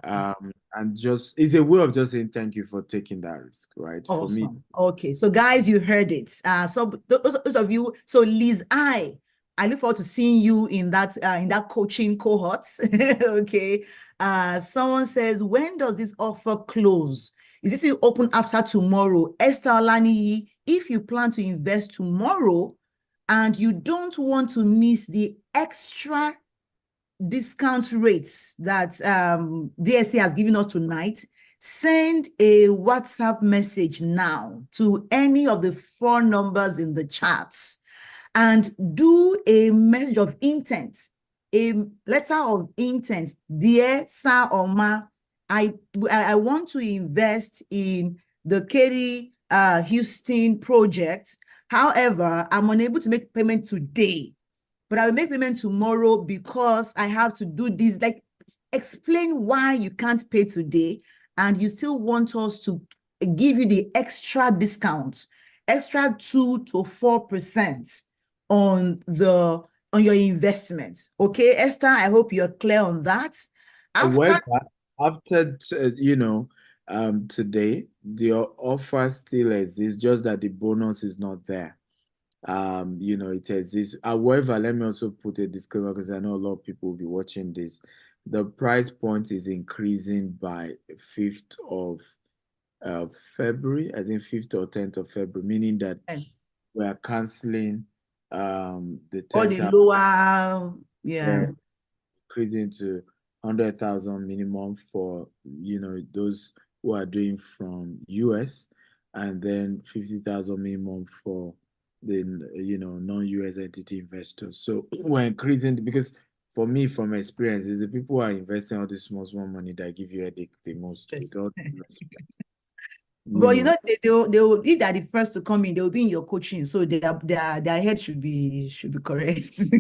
And just it's a way of just saying thank you for taking that risk, right? For me, Awesome. Okay, so guys, you heard it. So those of you, so Liz, I look forward to seeing you in that coaching cohort. Okay. Someone says, when does this offer close? Is this open after tomorrow? Esther Olani, if you plan to invest tomorrow and you don't want to miss the extra discount rates that DSA has given us tonight, send a WhatsApp message now to any of the 4 numbers in the charts and do a message of intent, a letter of intent. Dear Sir or Ma, I want to invest in the Katy Houston project. However, I'm unable to make payment today, but I will make payment tomorrow because I have to do this. Like, explain why you can't pay today and you still want us to give you the extra discount, extra 2 to 4% on your investment. Okay, Esther, I hope you're clear on that. after today, the offer still exists, just that the bonus is not there. It exists. However, let me also put a disclaimer because I know a lot of people will be watching this. The price point is increasing by 5th of February, I think 5th or 10th of February, meaning that we are canceling the or the 10,000, lower, increasing to 100,000 minimum for those who are doing from US, and then 50,000 minimum for the non-US entity investors. So we're increasing because for me, from experience, is the people who are investing all this small money that give you headache the most. With all due respect. But they'll if they're the first to come in, they'll be in your coaching, so their head should be correct.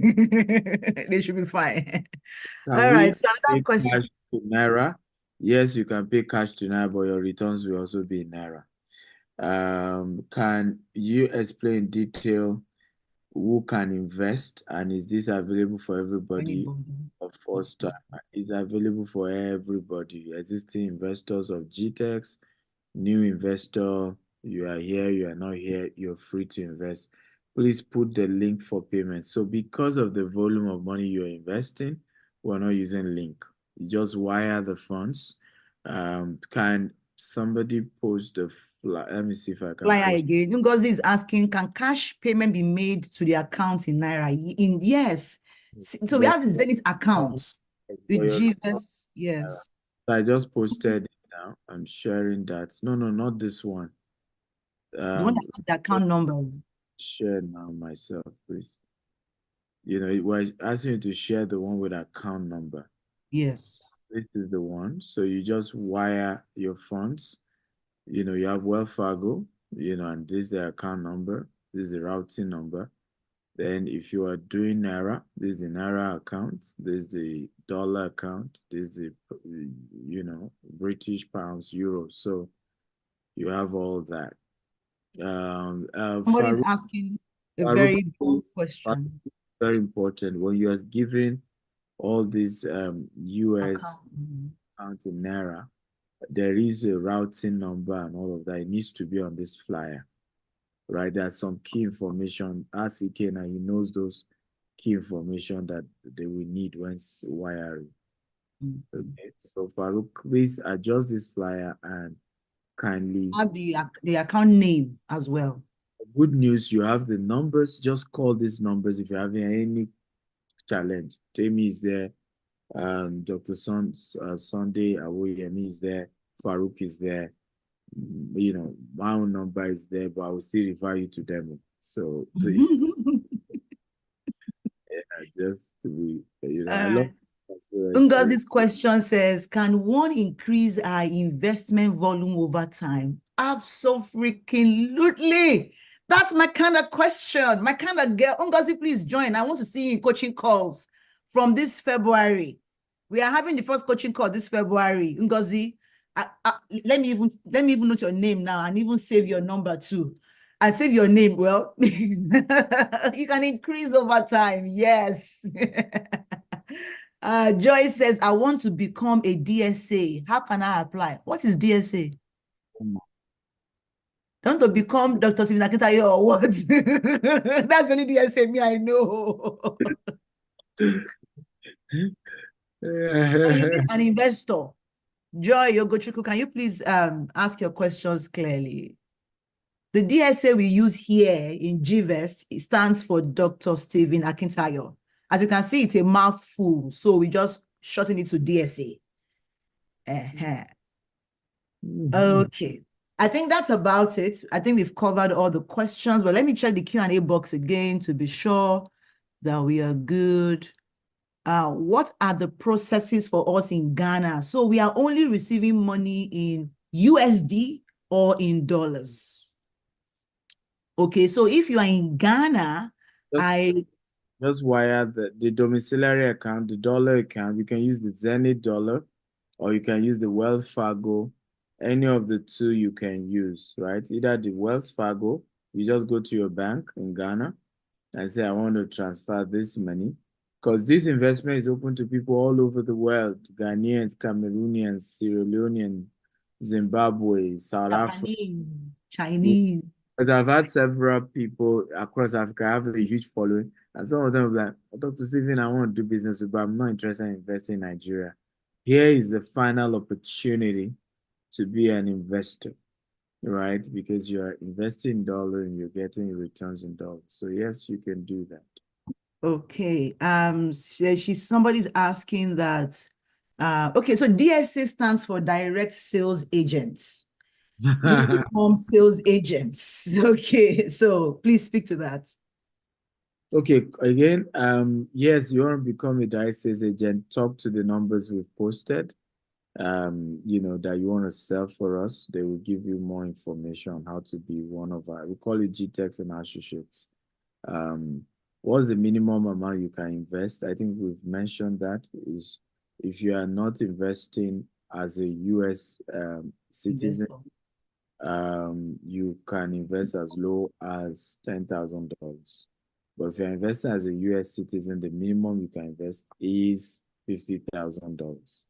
They should be fine. Can All we right, so pay another question. cash to Naira? Yes, you can pay cash to Naira, but your returns will also be in Naira. Can you explain in detail who can invest, and is this available for everybody? Anybody? Of course, it's available for everybody. Existing investors of GTEx, new investor, you are here, you are not here, you're free to invest. Please put the link for payment. So because of the volume of money you're investing, we're not using link. You just wire the funds. Can somebody post the flyer? Let me see if I can Flyer post. again. Ngozi is asking, can cash payment be made to the account in Naira? Yes. So we But- have the Zenith account. The for your- GVS, yes. I just posted it now. I'm sharing that. No, not this one. The one that has the account number. Share now myself, please. You know, it was asking you to share the one with account number. Yes. This is the one. So you just wire your funds. You know, you have Wells Fargo, you know, and this is the account number. This is the routing number. Then if you are doing Naira, this is the Naira account. This is the dollar account. This is the, you know, British pounds, euros. So you have all that. Somebody's Farouk, asking a Farouk, very good please, question. very important. When you are giving all these US Account. accounts in Naira, there is a routing number and all of that. It needs to be on this flyer, right? There's some key information. Ask Ike, and he knows those key information that they will need when wiring. Okay, so Farouk, please adjust this flyer and kindly. Have the account name as well. Good news, you have the numbers. Just call these numbers if you're having any challenge. Jamie is there. Dr. Sunday Awoyemi is there. Farouk is there. You know, my own number is there, but I will still refer you to them. So please, just to be, you know, I love. Ngozi's question says, can one increase our investment volume over time? Absolutely. That's my kind of question, my kind of girl. Ngozi, please join. I want to see you in coaching calls from this February. We are having the first coaching call this February. Ngozi, let me even note your name now and even save your number too. I save your name. Well, you can increase over time. Yes. Joy says, I want to become a DSA. How can I apply? What is DSA? Don't to become Dr. Stephen Akintayo or what? That's only DSA me, I know. Are you an investor? Joy Yogochuku, can you please ask your questions clearly? The DSA we use here in GVEST, it stands for Dr. Stephen Akintayo. As you can see, it's a mouthful, so we just shorten it to DSA. Okay. I think that's about it. I think we've covered all the questions, but let me check the Q&A box again to be sure that we are good. What are the processes for us in Ghana? So we are only receiving money in USD or in dollars. Okay, so if you are in Ghana, just wire the domiciliary account, the dollar account. You can use the Zenith dollar, or you can use the Wells Fargo. Any of the two you can use, right? Either the Wells Fargo, you just go to your bank in Ghana and say, I want to transfer this money. Because this investment is open to people all over the world, Ghanaians, Cameroonians, Sierra Leoneans, Zimbabwe, South Africa. Chinese. Because I've had several people across Africa have a huge following, and some of them are like, Dr. Stephen, I want to do business with, but I'm not interested in investing in Nigeria. Here is the final opportunity to be an investor, right? Because you're investing in dollars and you're getting returns in dollars. So yes, you can do that. Okay. Somebody's asking that. Okay, so DSA stands for Direct Sales Agents. You become sales agents. Okay, so please speak to that. Okay, again, yes, you want to become a direct sales agent, talk to the numbers we've posted, you know, that you want to sell for us. They will give you more information on how to be one of our, we call it GTEx and Associates. What's the minimum amount you can invest? I think we've mentioned that is if you are not investing as a US citizen, you can invest as low as $10,000. But if you're investing as a US citizen, the minimum you can invest is $50,000,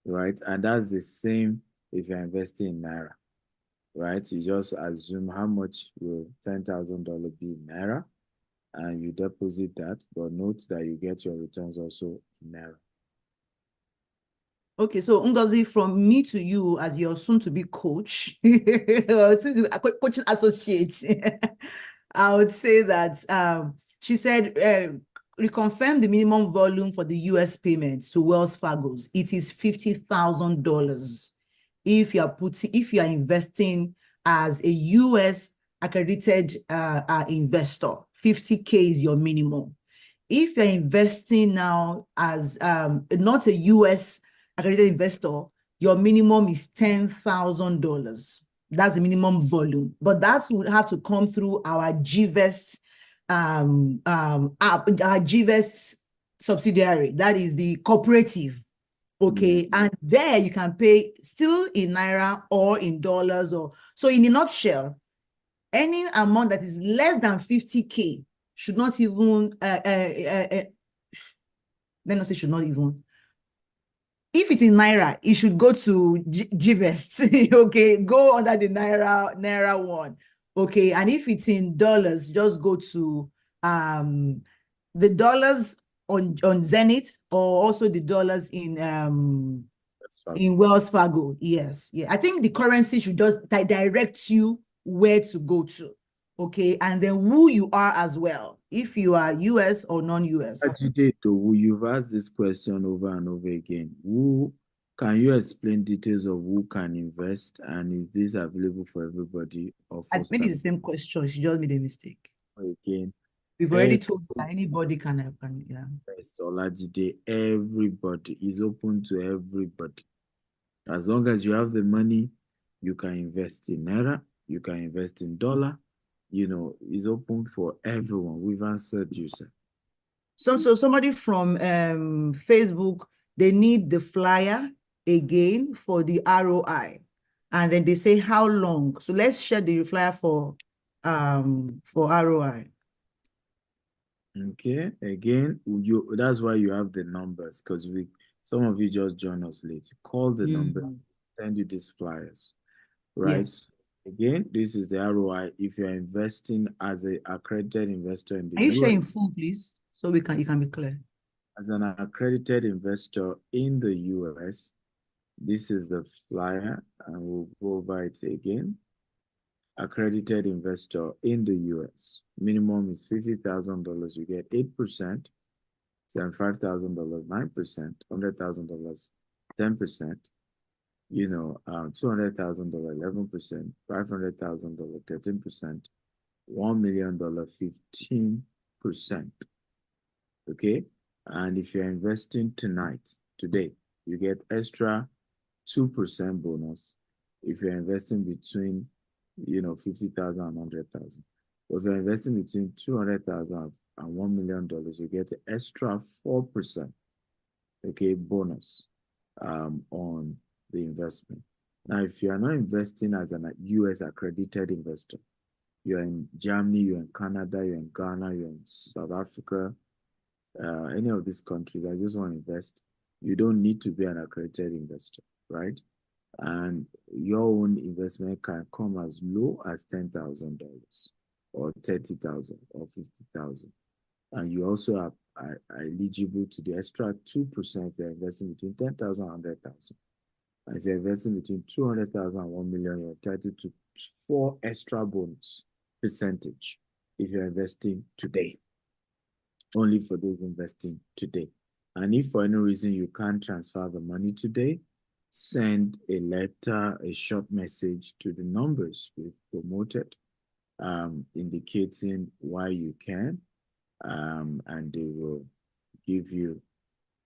right? And that's the same if you're investing in Naira, right? You just assume how much will $10,000 be in Naira, and you deposit that, but note that you get your returns also in Naira. Okay, so Ngozi, from me to you as your soon-to-be coach, or soon-to-be coaching associate, I would say that she said, reconfirm the minimum volume for the US payments to Wells Fargo's. It is $50,000 if you are investing as a US accredited investor. 50K is your minimum. If you're investing now as not a US accredited investor, your minimum is $10,000. That's the minimum volume, but that would have to come through our GVest app, our GVest subsidiary. That is the cooperative. Okay, and there you can pay still in Naira or in dollars. Or so in a nutshell, any amount that is less than 50K should not even let me say should not even. If it's in Naira, it should go to GVest. Okay, go under the Naira one. Okay, and if it's in dollars, just go to the dollars on Zenith, or also the dollars in Wells Fargo. Yes, yeah. I think the currency should just direct you where to go to. Okay, and then who you are as well, if you are US or non-US. You've asked this question over and over again. Can you explain details of who can invest, and is this available for everybody? Or for I made it the same question. She just made a mistake. Again, we've already told you that anybody can yeah. Olajide, everybody is open to everybody. As long as you have the money, you can invest in Naira, you can invest in dollar. You know, it's open for everyone. We've answered you, sir. So somebody from Facebook, they need the flyer again for the ROI. And then they say how long. So let's share the flyer for ROI. Okay, again, that's why you have the numbers, because some of you just join us late. Call the number, send you these flyers, right? Yes. Again, this is the ROI if you're investing as an accredited investor in the US. Can you share in full, please, so you can be clear? As an accredited investor in the US, this is the flyer, and we'll go over it again. Accredited investor in the US. Minimum is $50,000. You get 8%, $75,000, 9%, $100,000, 10%, $200,000, 11%, $500,000, 13%, $1 million, 15%. Okay? And if you're investing today, you get extra 2% bonus if you're investing between 50,000 and 100,000. But if you're investing between 200,000 and $1 million, you get an extra 4%, okay, bonus on the investment. Now, if you are not investing as an US accredited investor, you're in Germany, you're in Canada, you're in Ghana, you're in South Africa, any of these countries, I just want to invest, you don't need to be an accredited investor, right? And your own investment can come as low as $10,000 or $30,000 or $50,000. And you also are eligible to the extra 2% if you're investing between $10,000 and $100,000. And if you're investing between $200,000 and $1 million, you're entitled to 4 extra bonus percentage if you're investing today. Only for those investing today. And if for any reason you can't transfer the money today, send a letter, a short message to the numbers we've promoted, indicating why you can, and they will give you,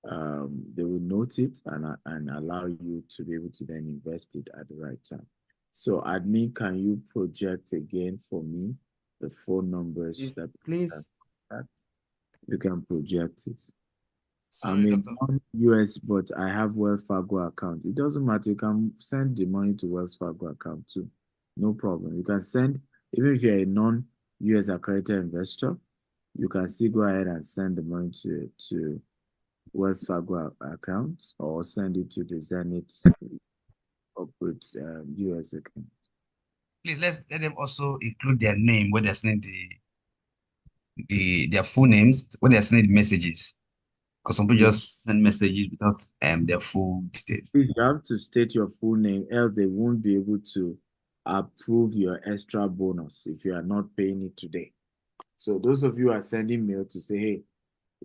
they will note it and allow you to be able to then invest it at the right time. So admin, can you project again for me the phone numbers that please? You can project it. Sorry, I'm in Doctor. US, but I have Wells Fargo account. It doesn't matter. You can send the money to Wells Fargo account too. No problem. You can send, even if you're a non-US accredited investor, you can still go ahead and send the money to Wells Fargo account or send it to the Zenith corporate US account. Please let them also include their name when they're sending their full names when they're sending messages. Because some people Yeah. just send messages without their full details. You have to state your full name, else they won't be able to approve your extra bonus if you are not paying it today. So those of you are sending mail to say, hey,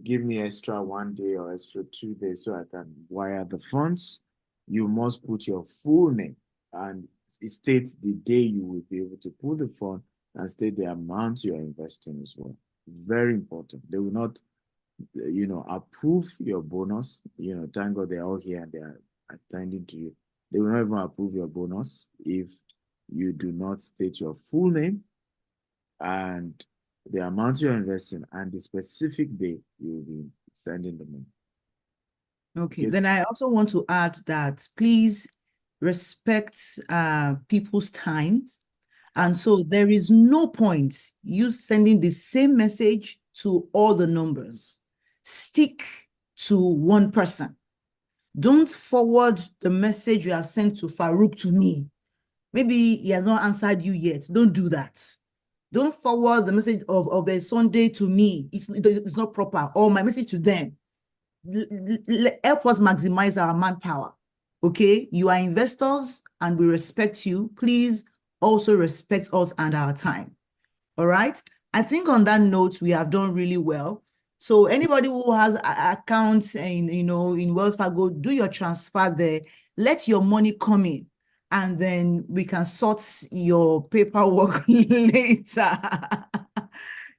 give me extra 1 day or extra 2 days so I can wire the funds, you must put your full name and it states the day you will be able to pull the fund and state the amount you are investing as well. Very important. They will not, approve your bonus. Thank God they're all here and they are attending to you. They will not even approve your bonus if you do not state your full name and the amount you're investing and the specific day you will be sending the money. Okay, Yes. then I also want to add that please respect people's times. And so there is no point you sending the same message to all the numbers. Stick to one person. Don't forward the message you have sent to Farouk to me. Maybe he has not answered you yet. Don't do that. Don't forward the message of a Sunday to me. It's not proper. Or my message to them. Help us maximize our manpower. Okay, you are investors and we respect you. Please also respect us and our time. All right. I think on that note, we have done really well. So anybody who has accounts in Wells Fargo, do your transfer there. Let your money come in, and then we can sort your paperwork later.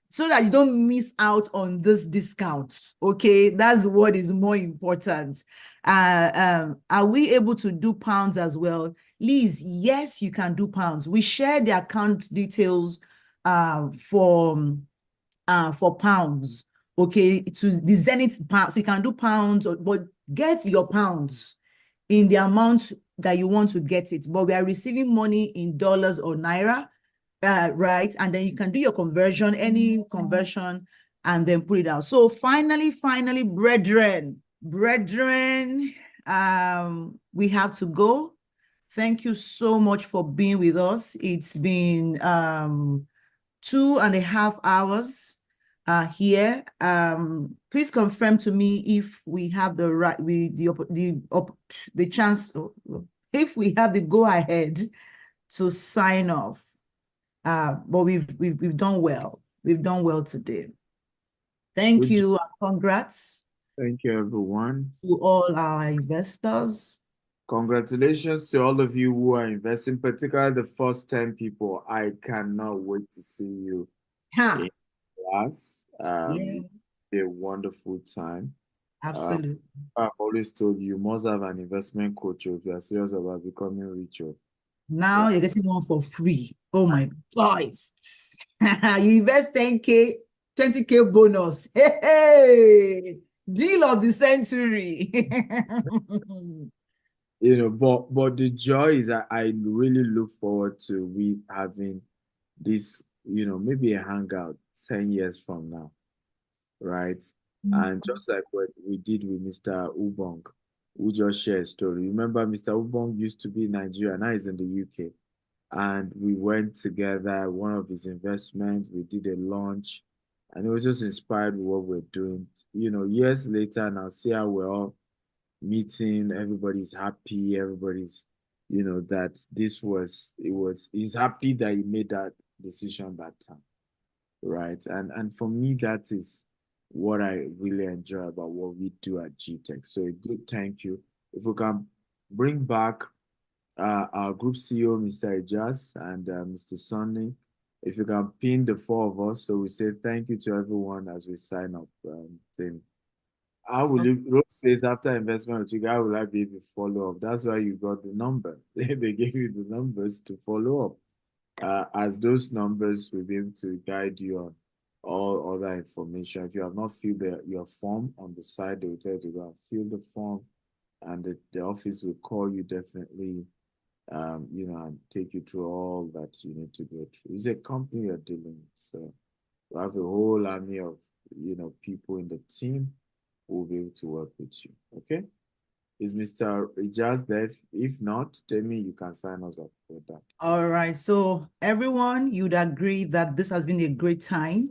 So that you don't miss out on this discount. Okay, that's what is more important. Are we able to do pounds as well? Liz, yes, you can do pounds. We share the account details for pounds. Okay, to the Zenith pounds. So you can do pounds, but get your pounds in the amount that you want to get it. But we are receiving money in dollars or naira. Right, and then you can do your conversion, any conversion, and then put it out. So finally, brethren, we have to go. Thank you so much for being with us. It's been 2.5 hours here. Please confirm to me if we have the right, the chance, if we have the go ahead to sign off. But we've done well. We've done well today. Thank you. Congrats Thank you, everyone. to all our investors. Congratulations to all of you who are investing, particularly the first 10 people. I cannot wait to see you in class. Yes, A wonderful time. absolutely. I've always told you, you must have an investment coach if you are serious about becoming richer. Now you're getting one for free. Oh my guys. You invest 10K, 20K bonus. Hey, deal of the century. But the joy is that I really look forward to we having this, maybe a hangout 10 years from now, right? And just like what we did with Mr. Ubong, who just shared a story. Remember, Mr. Ubong used to be in Nigeria, now he's in the UK. And we went together, one of his investments, we did a launch, and it was just inspired with what we're doing. Years later, now see how we're all meeting, everybody's happy, everybody's, that he's happy that he made that decision that time, right? And for me, that is what I really enjoy about what we do at GTech. So a good thank you. If we can bring back our group CEO, Mr. Ijaz, and Mr. Sonny, if you can pin the four of us, so we say thank you to everyone as we sign up. How will you, Rose says, after investment with you, how will I be able to follow up? That's why you got the number. They gave you the numbers to follow up. As those numbers will be able to guide you on all other information. If you have not filled your form on the side, they will tell you to go and fill the form, and the office will call you definitely, and take you through all that you need to go through. It's a company you're dealing with, so We have a whole army of, people in the team who will be able to work with you. Okay? Is Mr. Ijaz there? If not, tell me you can sign us up for that. All right. So everyone, you'd agree that this has been a great time.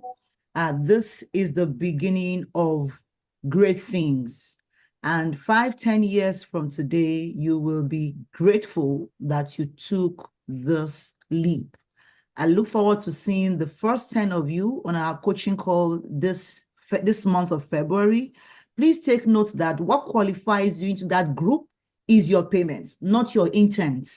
This is the beginning of great things. And 5-10 years from today, you will be grateful that you took this leap. I look forward to seeing the first 10 of you on our coaching call this month of February. Please take note that what qualifies you into that group is your payments, not your intent.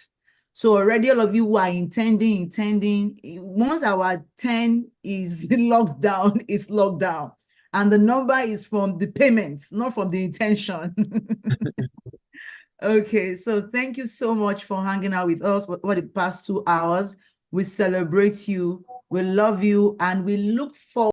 So already all of you who are intending, once our 10 is locked down, it's locked down. And the number is from the payments, not from the intention. Okay, so thank you so much for hanging out with us for the past 2 hours. We celebrate you, we love you, and we look forward